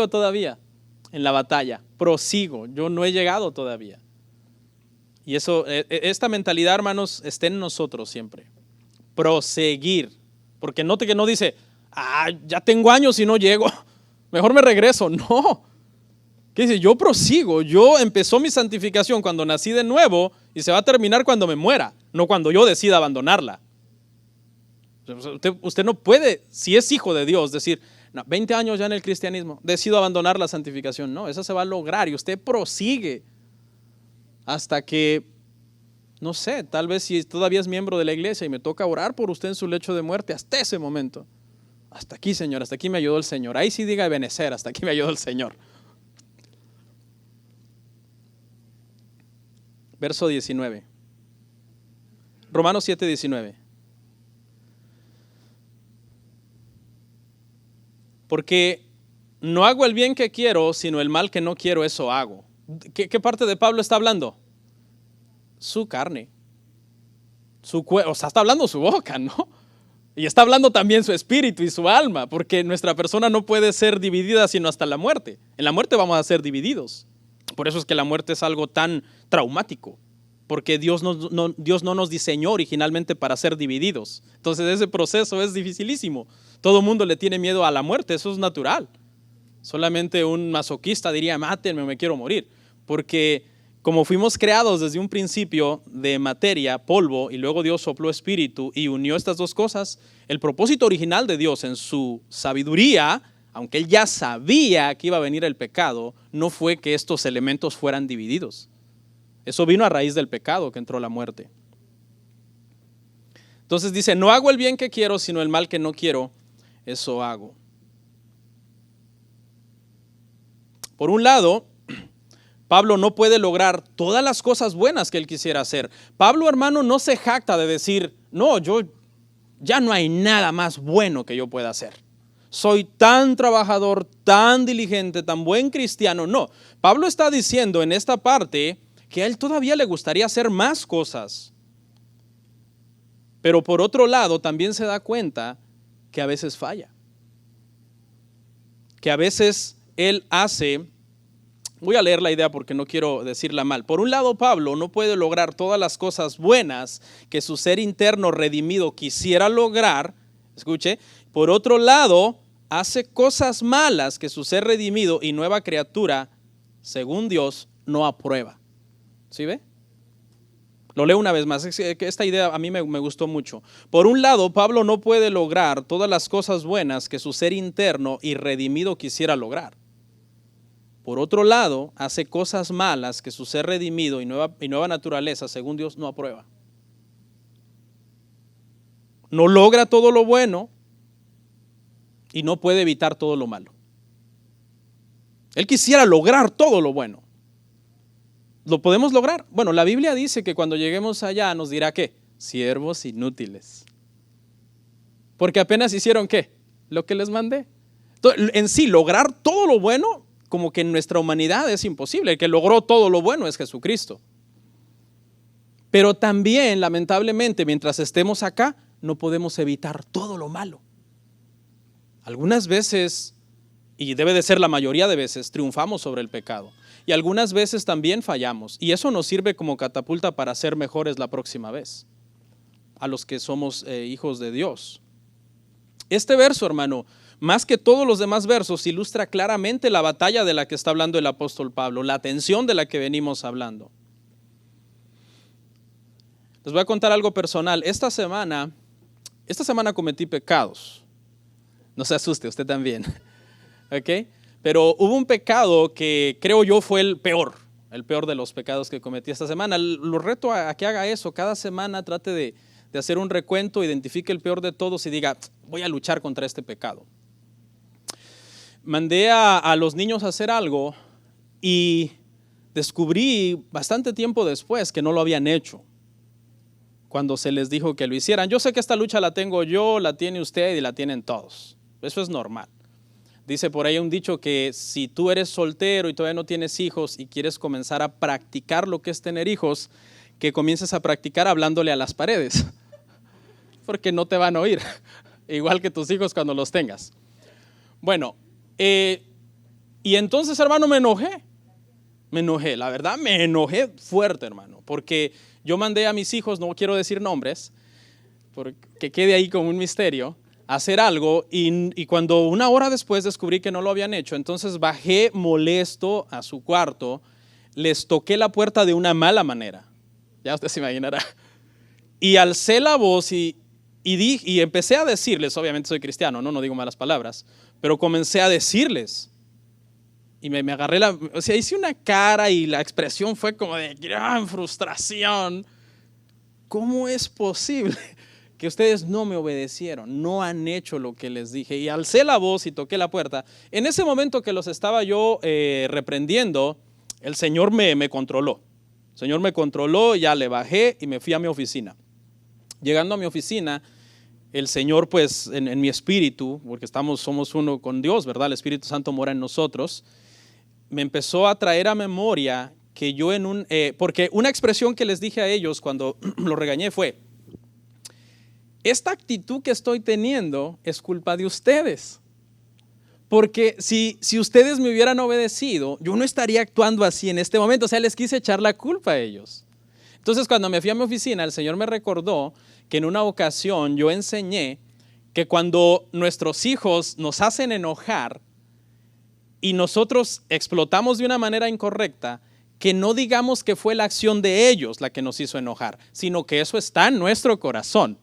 todavía en la batalla, prosigo, yo no he llegado todavía. Y esta mentalidad, hermanos, está en nosotros siempre. Proseguir, porque note que no dice, ya tengo años y no llego, mejor me regreso. No, ¿qué dice? Yo prosigo, empezó mi santificación cuando nací de nuevo y se va a terminar cuando me muera, no cuando yo decida abandonarla. Usted no puede, si es hijo de Dios, decir, no, 20 años ya en el cristianismo, decido abandonar la santificación. No, eso se va a lograr y usted prosigue hasta que, no sé, tal vez si todavía es miembro de la iglesia y me toca orar por usted en su lecho de muerte, hasta ese momento. Hasta aquí, Señor, hasta aquí me ayudó el Señor. Ahí sí diga Ebenezer, hasta aquí me ayudó el Señor. Verso 19. Romanos 7, 19. Porque no hago el bien que quiero, sino el mal que no quiero, eso hago. ¿Qué parte de Pablo está hablando? Su carne. O sea, está hablando su boca, ¿no? Y está hablando también su espíritu y su alma, porque nuestra persona no puede ser dividida sino hasta la muerte. En la muerte vamos a ser divididos. Por eso es que la muerte es algo tan traumático, porque Dios no nos diseñó originalmente para ser divididos. Entonces ese proceso es dificilísimo. Todo el mundo le tiene miedo a la muerte, eso es natural. Solamente un masoquista diría, mátenme, me quiero morir. Porque como fuimos creados desde un principio de materia, polvo, y luego Dios sopló espíritu y unió estas dos cosas, el propósito original de Dios en su sabiduría, aunque Él ya sabía que iba a venir el pecado, no fue que estos elementos fueran divididos. Eso vino a raíz del pecado que entró la muerte. Entonces dice, no hago el bien que quiero, sino el mal que no quiero, eso hago. Por un lado, Pablo no puede lograr todas las cosas buenas que él quisiera hacer. Pablo, hermano, no se jacta de decir, no, ya no hay nada más bueno que yo pueda hacer. Soy tan trabajador, tan diligente, tan buen cristiano. No, Pablo está diciendo en esta parte que a él todavía le gustaría hacer más cosas. Pero por otro lado, también se da cuenta que a veces falla. Que a veces él hace... Voy a leer la idea porque no quiero decirla mal. Por un lado, Pablo no puede lograr todas las cosas buenas que su ser interno redimido quisiera lograr. Escuche. Por otro lado, hace cosas malas que su ser redimido y nueva criatura, según Dios, no aprueba. ¿Sí ve? Lo leo una vez más. Esta idea a mí me gustó mucho. Por un lado, Pablo no puede lograr todas las cosas buenas que su ser interno y redimido quisiera lograr. Por otro lado, hace cosas malas que su ser redimido y nueva naturaleza, según Dios, no aprueba. No logra todo lo bueno y no puede evitar todo lo malo. Él quisiera lograr todo lo bueno. ¿Lo podemos lograr? Bueno, la Biblia dice que cuando lleguemos allá nos dirá ¿qué? Siervos inútiles. Porque apenas hicieron ¿qué? Lo que les mandé. Entonces, en sí, lograr todo lo bueno, como que en nuestra humanidad es imposible. El que logró todo lo bueno es Jesucristo. Pero también, lamentablemente, mientras estemos acá, no podemos evitar todo lo malo. Algunas veces, y debe de ser la mayoría de veces, triunfamos sobre el pecado. Y algunas veces también fallamos. Y eso nos sirve como catapulta para ser mejores la próxima vez, a los que somos hijos de Dios. Este verso, hermano, más que todos los demás versos, ilustra claramente la batalla de la que está hablando el apóstol Pablo, la tensión de la que venimos hablando. Les voy a contar algo personal. Esta semana cometí pecados. No se asuste, usted también. ¿Ok? Pero hubo un pecado que creo yo fue el peor de los pecados que cometí esta semana. Lo reto a que haga eso. Cada semana trate de hacer un recuento, identifique el peor de todos y diga, voy a luchar contra este pecado. Mandé a los niños a hacer algo y descubrí bastante tiempo después que no lo habían hecho cuando se les dijo que lo hicieran. Yo sé que esta lucha la tengo yo, la tiene usted y la tienen todos. Eso es normal. Dice por ahí un dicho que si tú eres soltero y todavía no tienes hijos y quieres comenzar a practicar lo que es tener hijos, que comiences a practicar hablándole a las paredes, porque no te van a oír, igual que tus hijos cuando los tengas. Bueno, y entonces, hermano, me enojé, la verdad me enojé fuerte, hermano, porque yo mandé a mis hijos, no quiero decir nombres, porque quede ahí como un misterio, a hacer algo y cuando una hora después descubrí que no lo habían hecho, entonces bajé molesto a su cuarto, les toqué la puerta de una mala manera, ya usted se imaginará, y alcé la voz y empecé a decirles, obviamente soy cristiano, no digo malas palabras, pero comencé a decirles. Y me agarré hice una cara y la expresión fue como de gran frustración. ¿Cómo es posible que ustedes no me obedecieron? No han hecho lo que les dije. Y alcé la voz y toqué la puerta. En ese momento que los estaba yo reprendiendo, el Señor me controló. El Señor me controló, ya le bajé y me fui a mi oficina. Llegando a mi oficina, el Señor, pues, en mi espíritu, porque somos uno con Dios, ¿verdad? El Espíritu Santo mora en nosotros. Me empezó a traer a memoria que yo porque una expresión que les dije a ellos cuando los regañé fue, esta actitud que estoy teniendo es culpa de ustedes. Porque si ustedes me hubieran obedecido, yo no estaría actuando así en este momento. O sea, les quise echar la culpa a ellos. Entonces, cuando me fui a mi oficina, el Señor me recordó que en una ocasión yo enseñé que cuando nuestros hijos nos hacen enojar y nosotros explotamos de una manera incorrecta, que no digamos que fue la acción de ellos la que nos hizo enojar, sino que eso está en nuestro corazón.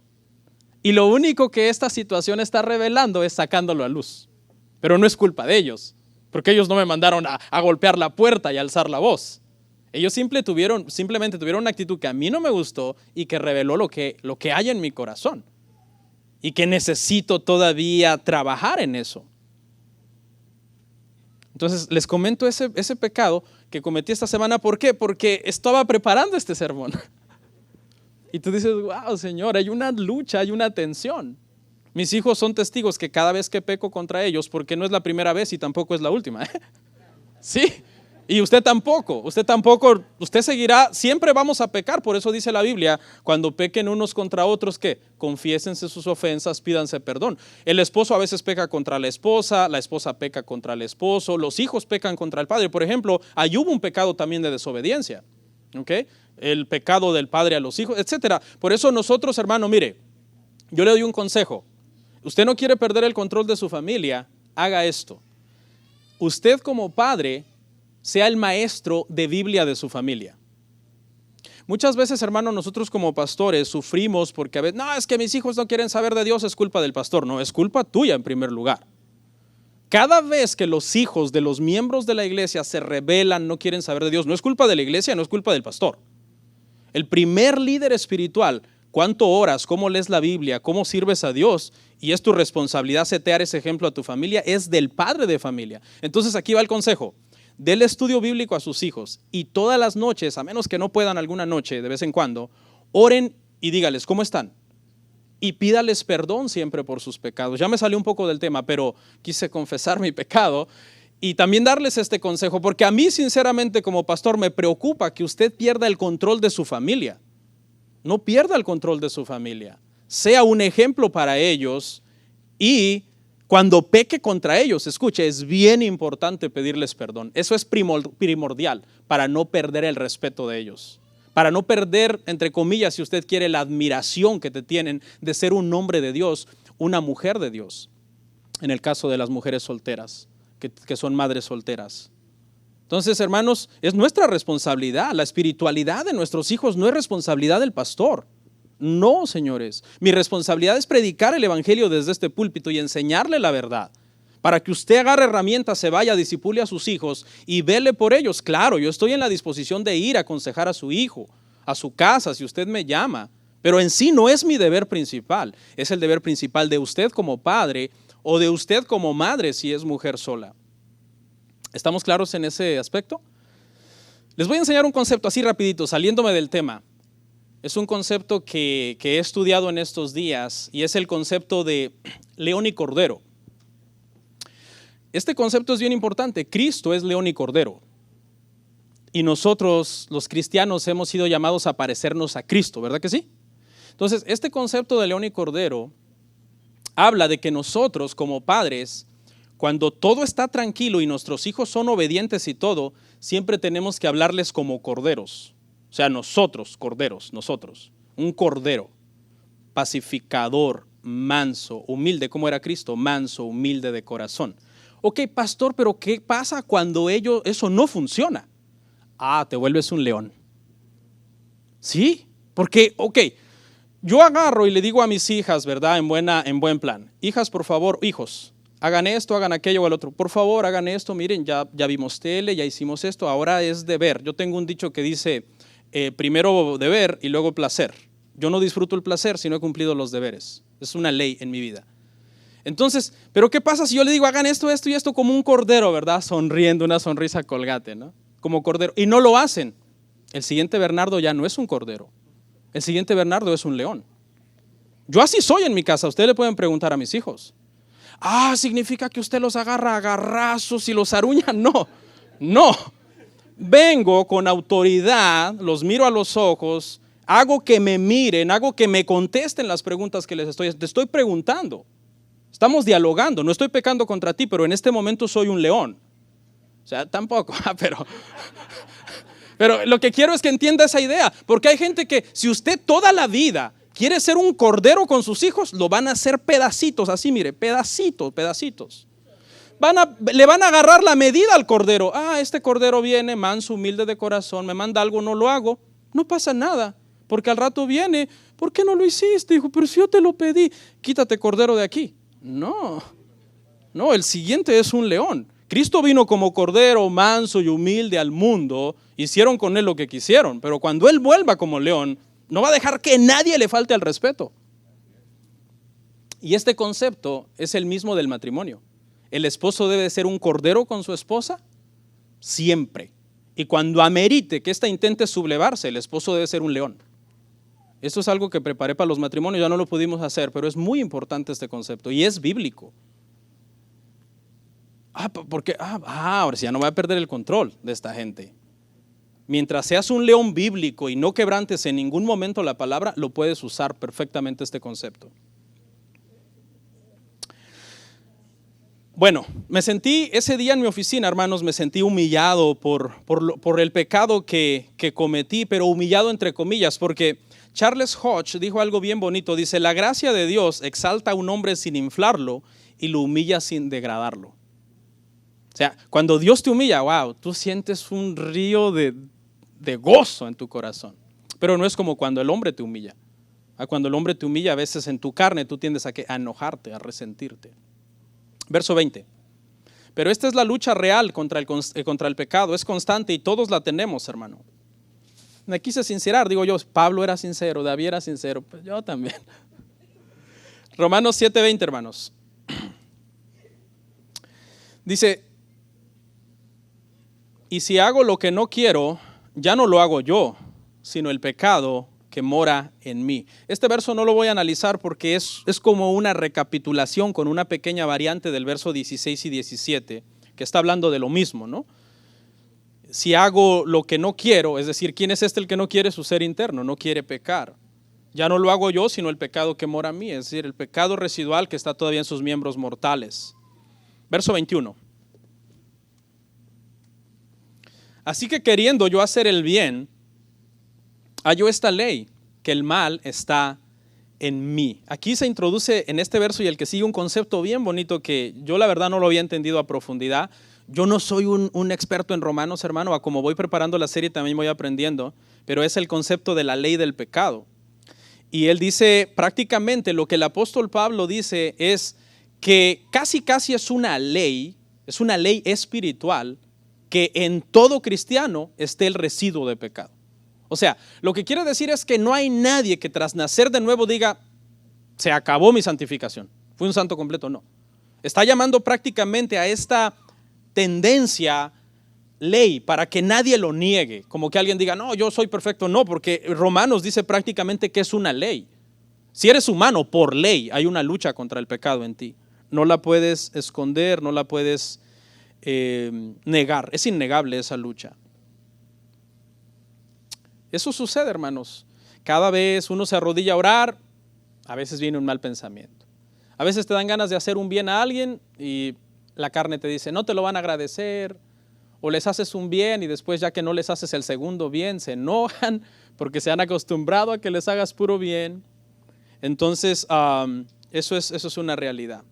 Y lo único que esta situación está revelando es sacándolo a luz. Pero no es culpa de ellos, porque ellos no me mandaron a golpear la puerta y alzar la voz. Ellos simplemente tuvieron una actitud que a mí no me gustó y que reveló lo que hay en mi corazón. Y que necesito todavía trabajar en eso. Entonces les comento ese pecado que cometí esta semana. ¿Por qué? Porque estaba preparando este sermón. Y tú dices, wow, Señor, hay una lucha, hay una tensión. Mis hijos son testigos que cada vez que peco contra ellos, porque no es la primera vez y tampoco es la última. Sí, y usted tampoco, usted seguirá, siempre vamos a pecar. Por eso dice la Biblia, cuando pequen unos contra otros, ¿qué? Confiésense sus ofensas, pídanse perdón. El esposo a veces peca contra la esposa peca contra el esposo, los hijos pecan contra el padre. Por ejemplo, ahí hubo un pecado también de desobediencia, ¿ok? El pecado del padre a los hijos, etcétera. Por eso nosotros, hermano, mire, yo le doy un consejo. Usted no quiere perder el control de su familia, haga esto. Usted como padre, sea el maestro de Biblia de su familia. Muchas veces, hermano, nosotros como pastores sufrimos porque a veces, no, es que mis hijos no quieren saber de Dios, es culpa del pastor. No, es culpa tuya en primer lugar. Cada vez que los hijos de los miembros de la iglesia se rebelan, no quieren saber de Dios, no es culpa de la iglesia, no es culpa del pastor. El primer líder espiritual, cuánto oras, cómo lees la Biblia, cómo sirves a Dios, y es tu responsabilidad setear ese ejemplo a tu familia, es del padre de familia. Entonces aquí va el consejo. Del estudio bíblico a sus hijos y todas las noches, a menos que no puedan alguna noche de vez en cuando, oren y dígales, ¿cómo están? y pídales perdón siempre por sus pecados. Ya me salió un poco del tema, pero quise confesar mi pecado y también darles este consejo, porque a mí sinceramente como pastor me preocupa que usted pierda el control de su familia. No pierda el control de su familia. Sea un ejemplo para ellos y cuando peque contra ellos, escuche, es bien importante pedirles perdón. Eso es primordial para no perder el respeto de ellos. Para no perder, entre comillas, si usted quiere, la admiración que te tienen de ser un hombre de Dios, una mujer de Dios. En el caso de las mujeres solteras, que son madres solteras. Entonces, hermanos, es nuestra responsabilidad. La espiritualidad de nuestros hijos no es responsabilidad del pastor. No, señores. Mi responsabilidad es predicar el evangelio desde este púlpito y enseñarle la verdad. Para que usted agarre herramientas, se vaya, disipule a sus hijos y vele por ellos. Claro, yo estoy en la disposición de ir a aconsejar a su hijo, a su casa, si usted me llama. Pero en sí no es mi deber principal. Es el deber principal de usted como padre o de usted como madre si es mujer sola. ¿Estamos claros en ese aspecto? Les voy a enseñar un concepto así rapidito, saliéndome del tema. Es un concepto que he estudiado en estos días y es el concepto de león y cordero. Este concepto es bien importante. Cristo es león y cordero. Y nosotros, los cristianos, hemos sido llamados a parecernos a Cristo, ¿verdad que sí? Entonces, este concepto de león y cordero habla de que nosotros como padres, cuando todo está tranquilo y nuestros hijos son obedientes y todo, siempre tenemos que hablarles como corderos. O sea, nosotros, corderos, nosotros. Un cordero, pacificador, manso, humilde. ¿Cómo era Cristo? Manso, humilde de corazón. Ok, pastor, pero ¿qué pasa cuando eso no funciona? Te vuelves un león. ¿Sí? Porque, yo agarro y le digo a mis hijas, ¿verdad? En buen plan. Hijas, por favor, hijos, hagan esto, hagan aquello o el otro. Por favor, hagan esto. Miren, ya vimos tele, ya hicimos esto. Ahora es deber. Yo tengo un dicho que dice, primero deber y luego placer. Yo no disfruto el placer si no he cumplido los deberes. Es una ley en mi vida. Entonces, ¿pero qué pasa si yo le digo, hagan esto, esto y esto como un cordero, ¿verdad? Sonriendo, una sonrisa colgate, ¿no? Como cordero. Y no lo hacen. El siguiente Bernardo ya no es un cordero. El siguiente Bernardo es un león. Yo así soy en mi casa. Ustedes le pueden preguntar a mis hijos. ¿Significa que usted los agarra a garrazos y los aruña? No. Vengo con autoridad, los miro a los ojos, hago que me miren, hago que me contesten las preguntas que te estoy preguntando. Estamos dialogando, no estoy pecando contra ti, pero en este momento soy un león. O sea, tampoco, pero lo que quiero es que entienda esa idea, porque hay gente que si usted toda la vida quiere ser un cordero con sus hijos, lo van a hacer pedacitos, así mire, pedacitos. Le van a agarrar la medida al cordero. Este cordero viene manso, humilde de corazón, me manda algo, no lo hago. No pasa nada, porque al rato viene, ¿por qué no lo hiciste? Dijo, pero si yo te lo pedí, quítate cordero de aquí. No, el siguiente es un león. Cristo vino como cordero manso y humilde al mundo, hicieron con él lo que quisieron, pero cuando él vuelva como león, no va a dejar que nadie le falte al respeto. Y este concepto es el mismo del matrimonio. El esposo debe ser un cordero con su esposa siempre. Y cuando amerite que ésta intente sublevarse, el esposo debe ser un león. Esto es algo que preparé para los matrimonios, ya no lo pudimos hacer, pero es muy importante este concepto y es bíblico. Porque, ahora sí ya no voy a perder el control de esta gente. Mientras seas un león bíblico y no quebrantes en ningún momento la palabra, lo puedes usar perfectamente este concepto. Bueno, me sentí ese día en mi oficina, hermanos, me sentí humillado por el pecado que cometí, pero humillado entre comillas, porque Charles Hodge dijo algo bien bonito, dice, la gracia de Dios exalta a un hombre sin inflarlo y lo humilla sin degradarlo. O sea, cuando Dios te humilla, wow, tú sientes un río de gozo en tu corazón, pero no es como cuando el hombre te humilla. Cuando el hombre te humilla, a veces en tu carne tú tiendes a enojarte, a resentirte. Verso 20. Pero esta es la lucha real contra el pecado, es constante y todos la tenemos, hermano. Me quise sincerar, digo yo, Pablo era sincero, David era sincero, pues yo también. Romanos 7:20, hermanos. Dice, y si hago lo que no quiero, ya no lo hago yo, sino el pecado que mora en mí. Este verso no lo voy a analizar porque es como una recapitulación con una pequeña variante del verso 16 y 17, que está hablando de lo mismo, ¿no? Si hago lo que no quiero, es decir, ¿quién es el que no quiere? Su ser interno, no quiere pecar. Ya no lo hago yo, sino el pecado que mora en mí, es decir, el pecado residual que está todavía en sus miembros mortales. Verso 21. Así que queriendo yo hacer el bien, hallo esta ley, que el mal está en mí. Aquí se introduce en este verso y el que sigue un concepto bien bonito que yo la verdad no lo había entendido a profundidad. Yo no soy un experto en Romanos, hermano, a como voy preparando la serie también voy aprendiendo, pero es el concepto de la ley del pecado. Y él dice prácticamente lo que el apóstol Pablo dice es que casi es una ley espiritual que en todo cristiano esté el residuo de pecado. O sea, lo que quiere decir es que no hay nadie que tras nacer de nuevo diga, se acabó mi santificación, fui un santo completo. No, está llamando prácticamente a esta tendencia ley para que nadie lo niegue, como que alguien diga, no, yo soy perfecto. No, porque Romanos dice prácticamente que es una ley. Si eres humano, por ley hay una lucha contra el pecado en ti. No la puedes esconder, no la puedes negar, es innegable esa lucha. Eso sucede, hermanos. Cada vez uno se arrodilla a orar, a veces viene un mal pensamiento. A veces te dan ganas de hacer un bien a alguien y la carne te dice, no te lo van a agradecer. O les haces un bien y después, ya que no les haces el segundo bien, se enojan porque se han acostumbrado a que les hagas puro bien. Entonces, eso es una realidad.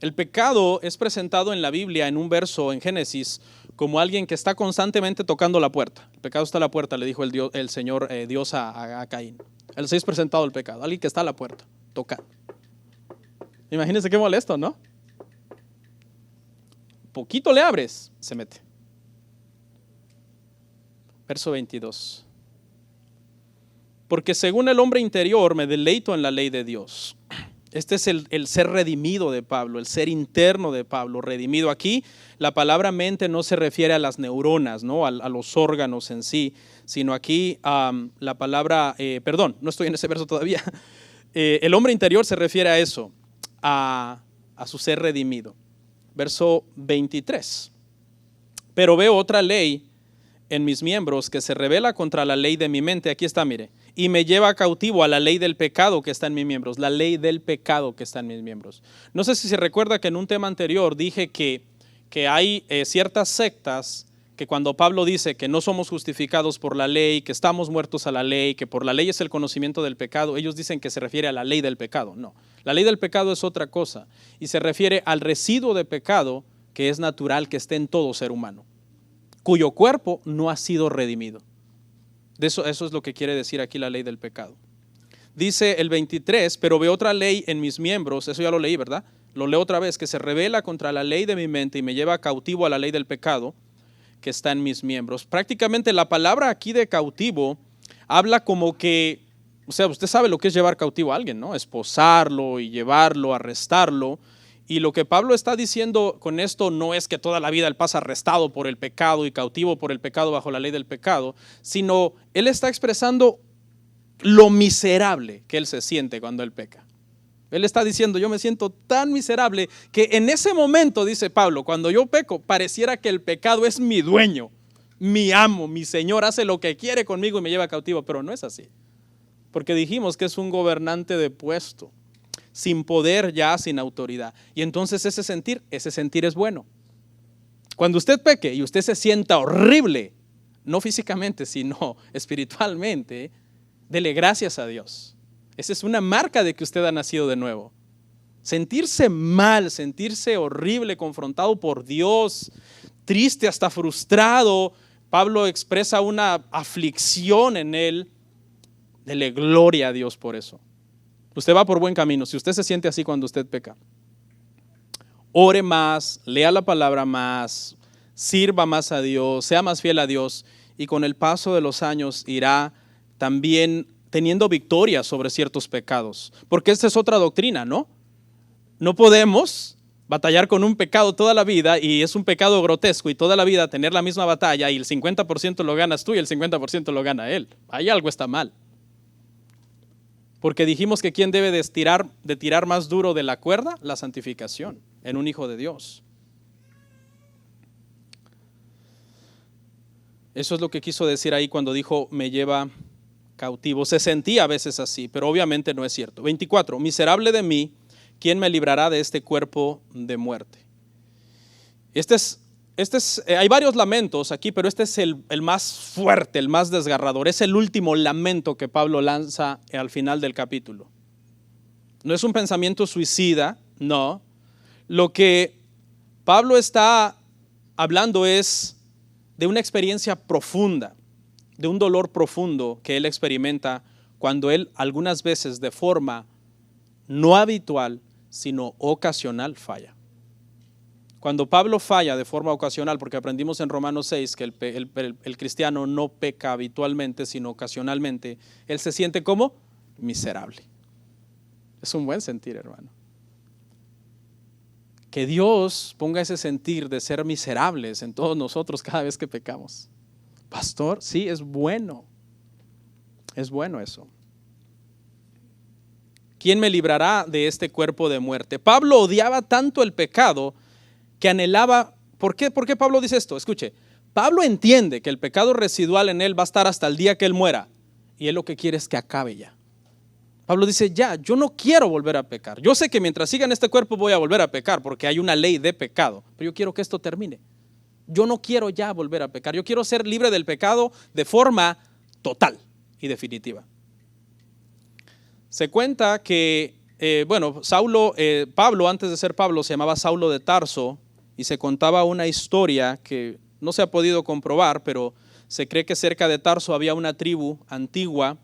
El pecado es presentado en la Biblia, en un verso en Génesis, como alguien que está constantemente tocando la puerta. El pecado está a la puerta, le dijo el Señor Dios a Caín. Así es presentado el pecado, alguien que está a la puerta, tocando. Imagínense qué molesto, ¿no? Poquito le abres, se mete. Verso 22. Porque según el hombre interior me deleito en la ley de Dios. Este es el ser redimido de Pablo, el ser interno de Pablo, redimido. Aquí la palabra mente no se refiere a las neuronas, ¿no? a los órganos en sí, sino aquí la palabra, perdón, no estoy en ese verso todavía. El hombre interior se refiere a eso, a su ser redimido. Verso 23. Pero veo otra ley en mis miembros que se rebela contra la ley de mi mente. Aquí está, mire. Y me lleva cautivo a la ley del pecado que está en mis miembros. La ley del pecado que está en mis miembros. No sé si se recuerda que en un tema anterior dije que hay ciertas sectas que cuando Pablo dice que no somos justificados por la ley, que estamos muertos a la ley, que por la ley es el conocimiento del pecado, ellos dicen que se refiere a la ley del pecado. No, la ley del pecado es otra cosa y se refiere al residuo de pecado que es natural que esté en todo ser humano, cuyo cuerpo no ha sido redimido. Eso es lo que quiere decir aquí la ley del pecado. Dice el 23, pero veo otra ley en mis miembros, eso ya lo leí, ¿verdad? Lo leo otra vez, que se rebela contra la ley de mi mente y me lleva cautivo a la ley del pecado que está en mis miembros. Prácticamente la palabra aquí de cautivo habla como que, o sea, usted sabe lo que es llevar cautivo a alguien, ¿no? Esposarlo y llevarlo, arrestarlo. Y lo que Pablo está diciendo con esto no es que toda la vida él pasa arrestado por el pecado y cautivo por el pecado bajo la ley del pecado, sino él está expresando lo miserable que él se siente cuando él peca. Él está diciendo, yo me siento tan miserable que en ese momento, dice Pablo, cuando yo peco, pareciera que el pecado es mi dueño, mi amo, mi señor, hace lo que quiere conmigo y me lleva cautivo, pero no es así. Porque dijimos que es un gobernante de puesto, sin poder ya, sin autoridad. Y entonces ese sentir es bueno. Cuando usted peque y usted se sienta horrible, no físicamente, sino espiritualmente, dele gracias a Dios. Esa es una marca de que usted ha nacido de nuevo. Sentirse mal, sentirse horrible, confrontado por Dios, triste, hasta frustrado. Pablo expresa una aflicción en él. Dele gloria a Dios por eso. Usted va por buen camino. Si usted se siente así cuando usted peca, ore más, lea la palabra más, sirva más a Dios, sea más fiel a Dios y con el paso de los años irá también teniendo victoria sobre ciertos pecados. Porque esta es otra doctrina, ¿no? No podemos batallar con un pecado toda la vida y es un pecado grotesco y toda la vida tener la misma batalla y el 50% lo ganas tú y el 50% lo gana él. Ahí algo está mal. Porque dijimos que ¿quién debe de tirar más duro de la cuerda? La santificación en un hijo de Dios. Eso es lo que quiso decir ahí cuando dijo me lleva cautivo. Se sentía a veces así, pero obviamente no es cierto. 24. Miserable de mí, ¿quién me librará de este cuerpo de muerte? Hay varios lamentos aquí, pero este es el más fuerte, el más desgarrador. Es el último lamento que Pablo lanza al final del capítulo. No es un pensamiento suicida, no. Lo que Pablo está hablando es de una experiencia profunda, de un dolor profundo que él experimenta cuando él algunas veces de forma no habitual, sino ocasional falla. Cuando Pablo falla de forma ocasional, porque aprendimos en Romanos 6 que el cristiano no peca habitualmente, sino ocasionalmente, él se siente como miserable. Es un buen sentir, hermano. Que Dios ponga ese sentir de ser miserables en todos nosotros cada vez que pecamos. Pastor, sí, es bueno. Es bueno eso. ¿Quién me librará de este cuerpo de muerte? Pablo odiaba tanto el pecado que anhelaba. ¿Por qué Pablo dice esto? Escuche, Pablo entiende que el pecado residual en él va a estar hasta el día que él muera. Y él lo que quiere es que acabe ya. Pablo dice, yo no quiero volver a pecar. Yo sé que mientras siga en este cuerpo voy a volver a pecar porque hay una ley de pecado. Pero yo quiero que esto termine. Yo no quiero ya volver a pecar. Yo quiero ser libre del pecado de forma total y definitiva. Se cuenta que, Pablo, antes de ser Pablo, se llamaba Saulo de Tarso y se contaba una historia que no se ha podido comprobar, pero se cree que cerca de Tarso había una tribu antigua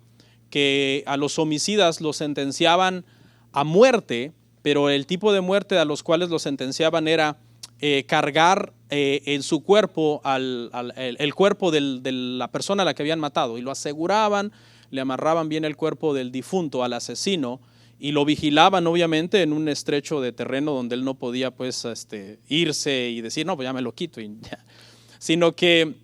que a los homicidas los sentenciaban a muerte, pero el tipo de muerte a los cuales los sentenciaban era cargar en su cuerpo el cuerpo de la persona a la que habían matado y lo aseguraban, le amarraban bien el cuerpo del difunto al asesino y lo vigilaban obviamente en un estrecho de terreno donde él no podía pues irse y decir no, pues ya me lo quito, sino que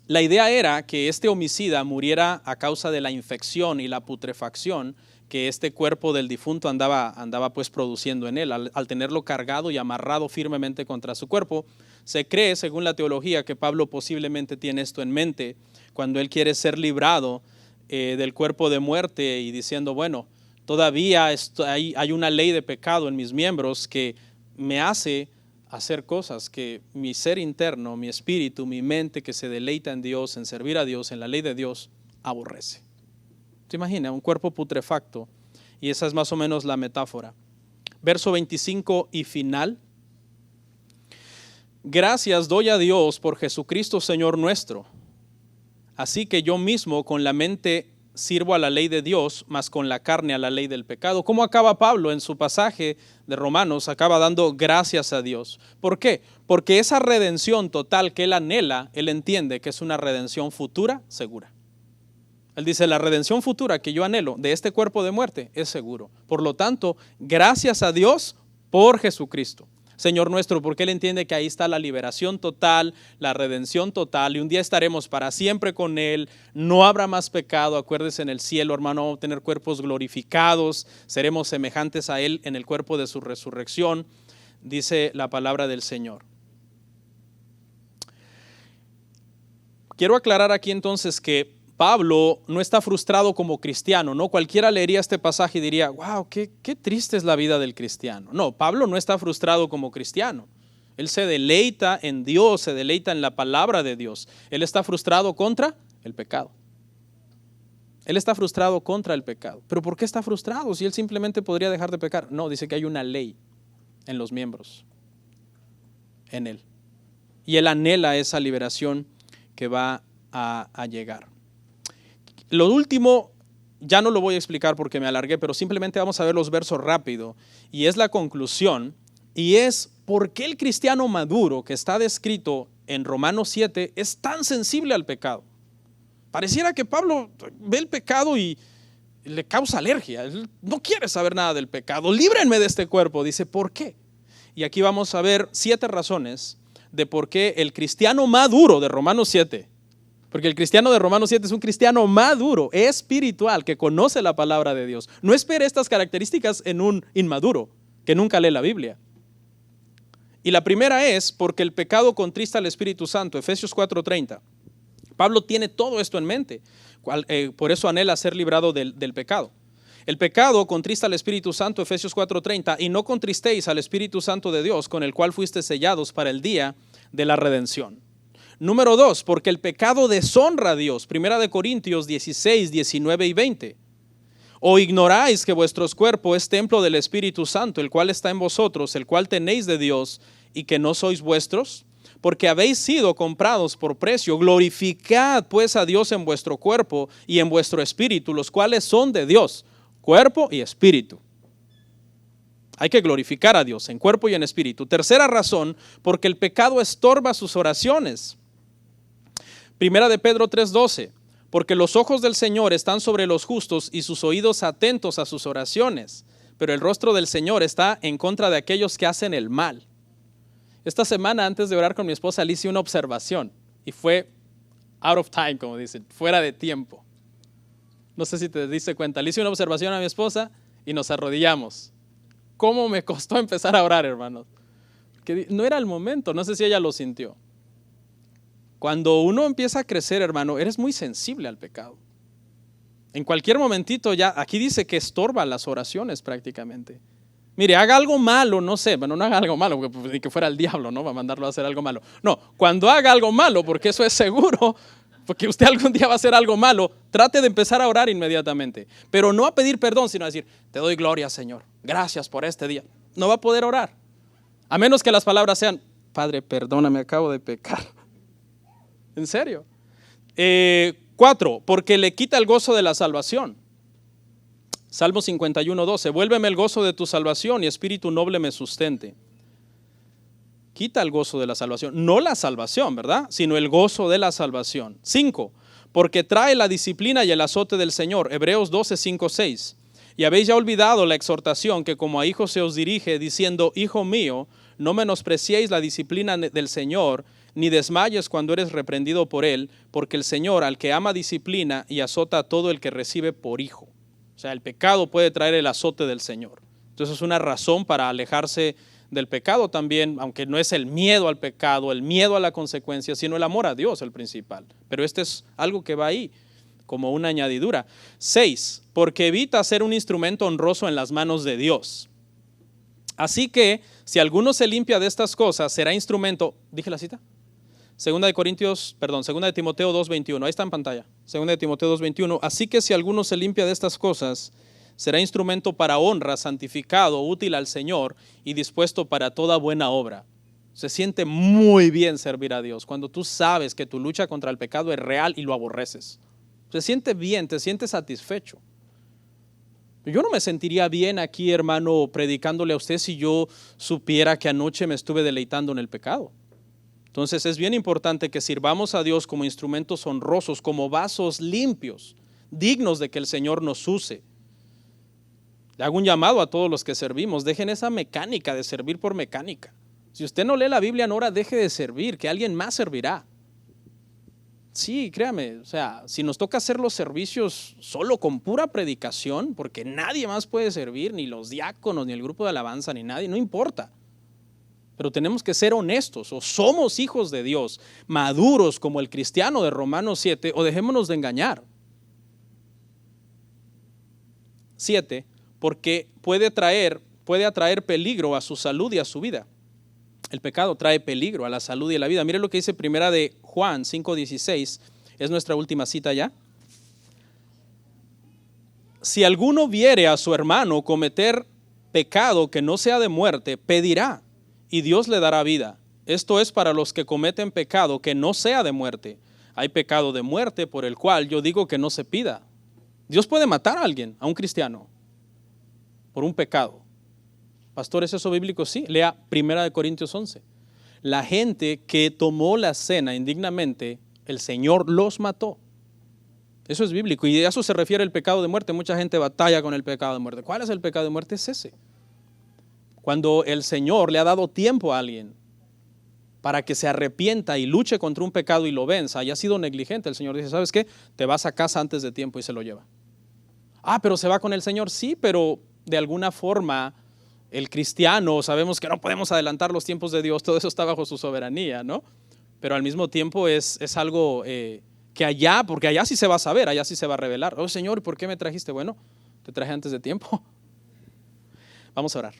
la idea era que este homicida muriera a causa de la infección y la putrefacción que este cuerpo del difunto andaba pues produciendo en él. Al tenerlo cargado y amarrado firmemente contra su cuerpo, se cree, según la teología, que Pablo posiblemente tiene esto en mente cuando él quiere ser librado del cuerpo de muerte y diciendo, bueno, todavía hay una ley de pecado en mis miembros que me hace hacer cosas que mi ser interno, mi espíritu, mi mente que se deleita en Dios, en servir a Dios, en la ley de Dios, aborrece. ¿Se imagina? Un cuerpo putrefacto. Y esa es más o menos la metáfora. Verso 25 y final. Gracias doy a Dios por Jesucristo Señor nuestro. Así que yo mismo con la mente sirvo a la ley de Dios, mas con la carne a la ley del pecado. ¿Cómo acaba Pablo en su pasaje de Romanos? Acaba dando gracias a Dios. ¿Por qué? Porque esa redención total que él anhela, él entiende que es una redención futura, segura. Él dice, la redención futura que yo anhelo de este cuerpo de muerte es seguro. Por lo tanto, gracias a Dios por Jesucristo. Señor nuestro, porque él entiende que ahí está la liberación total, la redención total, y un día estaremos para siempre con él, no habrá más pecado, acuérdese en el cielo, hermano, vamos a tener cuerpos glorificados, seremos semejantes a él en el cuerpo de su resurrección, dice la palabra del Señor. Quiero aclarar aquí entonces que Pablo no está frustrado como cristiano, ¿no? Cualquiera leería este pasaje y diría, wow, qué triste es la vida del cristiano. No, Pablo no está frustrado como cristiano. Él se deleita en Dios, se deleita en la palabra de Dios. Él está frustrado contra el pecado. Él está frustrado contra el pecado. ¿Pero por qué está frustrado? Si él simplemente podría dejar de pecar. No, dice que hay una ley en los miembros, en él. Y él anhela esa liberación que va a llegar. Lo último, ya no lo voy a explicar porque me alargué, pero simplemente vamos a ver los versos rápido. Y es la conclusión, y es por qué el cristiano maduro que está descrito en Romanos 7 es tan sensible al pecado. Pareciera que Pablo ve el pecado y le causa alergia. Él no quiere saber nada del pecado. Líbrenme de este cuerpo. Dice, ¿por qué? Y aquí vamos a ver 7 razones de por qué el cristiano maduro de Romanos 7 Porque el cristiano de Romanos 7 es un cristiano maduro, espiritual, que conoce la palabra de Dios. No espere estas características en un inmaduro, que nunca lee la Biblia. Y la primera es porque el pecado contrista al Espíritu Santo, Efesios 4:30. Pablo tiene todo esto en mente, por eso anhela ser librado del pecado. El pecado contrista al Espíritu Santo, Efesios 4:30, y no contristéis al Espíritu Santo de Dios, con el cual fuiste sellados para el día de la redención. Número 2, porque el pecado deshonra a Dios, Primera de Corintios 16, 19 y 20. ¿O ignoráis que vuestros cuerpos es templo del Espíritu Santo, el cual está en vosotros, el cual tenéis de Dios, y que no sois vuestros? Porque habéis sido comprados por precio. Glorificad pues a Dios en vuestro cuerpo y en vuestro espíritu, los cuales son de Dios, cuerpo y espíritu. Hay que glorificar a Dios en cuerpo y en espíritu. Tercera razón, porque el pecado estorba sus oraciones. Primera de Pedro 3:12, porque los ojos del Señor están sobre los justos y sus oídos atentos a sus oraciones, pero el rostro del Señor está en contra de aquellos que hacen el mal. Esta semana, antes de orar con mi esposa, le hice una observación y fue out of time, como dicen, fuera de tiempo. No sé si te diste cuenta, le hice una observación a mi esposa y nos arrodillamos. ¿Cómo me costó empezar a orar, hermanos? Porque no era el momento, no sé si ella lo sintió. Cuando uno empieza a crecer, hermano, eres muy sensible al pecado. En cualquier momentito ya, aquí dice que estorba las oraciones prácticamente. Mire, haga algo malo, no sé, bueno, no haga algo malo, porque ni que fuera el diablo, ¿no? Va a mandarlo a hacer algo malo. No, cuando haga algo malo, porque eso es seguro, porque usted algún día va a hacer algo malo, trate de empezar a orar inmediatamente. Pero no a pedir perdón, sino a decir, te doy gloria, Señor, gracias por este día. No va a poder orar. A menos que las palabras sean, Padre, perdóname, acabo de pecar. ¿En serio? 4, porque le quita el gozo de la salvación. Salmo 51:12, vuélveme el gozo de tu salvación y espíritu noble me sustente. Quita el gozo de la salvación, no la salvación, ¿verdad? Sino el gozo de la salvación. 5, porque trae la disciplina y el azote del Señor. Hebreos 12:5-6. Y habéis ya olvidado la exhortación que como a hijos se os dirige, diciendo, Hijo mío, no menospreciéis la disciplina del Señor, ni desmayes cuando eres reprendido por él, porque el Señor al que ama disciplina y azota a todo el que recibe por hijo. O sea, el pecado puede traer el azote del Señor. Entonces es una razón para alejarse del pecado también, aunque no es el miedo al pecado, el miedo a la consecuencia, sino el amor a Dios el principal. Pero este es algo que va ahí como una añadidura. 6, porque evita ser un instrumento honroso en las manos de Dios. Así que si alguno se limpia de estas cosas, será instrumento, ¿dije la cita? Segunda de Timoteo 2:21, ahí está en pantalla. Segunda de Timoteo 2:21, así que si alguno se limpia de estas cosas, será instrumento para honra, santificado, útil al Señor y dispuesto para toda buena obra. Se siente muy bien servir a Dios cuando tú sabes que tu lucha contra el pecado es real y lo aborreces. Se siente bien, te sientes satisfecho. Yo no me sentiría bien aquí, hermano, predicándole a usted si yo supiera que anoche me estuve deleitando en el pecado. Entonces es bien importante que sirvamos a Dios como instrumentos honrosos, como vasos limpios, dignos de que el Señor nos use. Le hago un llamado a todos los que servimos, dejen esa mecánica de servir por mecánica. Si usted no lee la Biblia en hora, deje de servir, que alguien más servirá. Sí, créame, o sea, si nos toca hacer los servicios solo con pura predicación, porque nadie más puede servir, ni los diáconos, ni el grupo de alabanza, ni nadie, no importa. Pero tenemos que ser honestos, o somos hijos de Dios, maduros como el cristiano de Romanos 7, o dejémonos de engañar. 7, porque puede atraer peligro a su salud y a su vida. El pecado trae peligro a la salud y a la vida. Mire lo que dice primera de Juan 5:16, es nuestra última cita ya. Si alguno viere a su hermano cometer pecado que no sea de muerte, pedirá y Dios le dará vida. Esto es para los que cometen pecado que no sea de muerte. Hay pecado de muerte por el cual yo digo que no se pida. Dios puede matar a alguien, a un cristiano, por un pecado. Pastor, ¿es eso bíblico? Sí. Lea 1 Corintios 11. La gente que tomó la cena indignamente, el Señor los mató. Eso es bíblico y a eso se refiere el pecado de muerte. Mucha gente batalla con el pecado de muerte. ¿Cuál es el pecado de muerte? Es ese. Cuando el Señor le ha dado tiempo a alguien para que se arrepienta y luche contra un pecado y lo venza, haya sido negligente, el Señor dice, ¿sabes qué? Te vas a casa antes de tiempo y se lo lleva. Pero se va con el Señor, sí, pero de alguna forma el cristiano, sabemos que no podemos adelantar los tiempos de Dios, todo eso está bajo su soberanía, ¿no? Pero al mismo tiempo es algo que allá, porque allá sí se va a saber, allá sí se va a revelar. Oh Señor, ¿por qué me trajiste? Bueno, te traje antes de tiempo. Vamos a orar.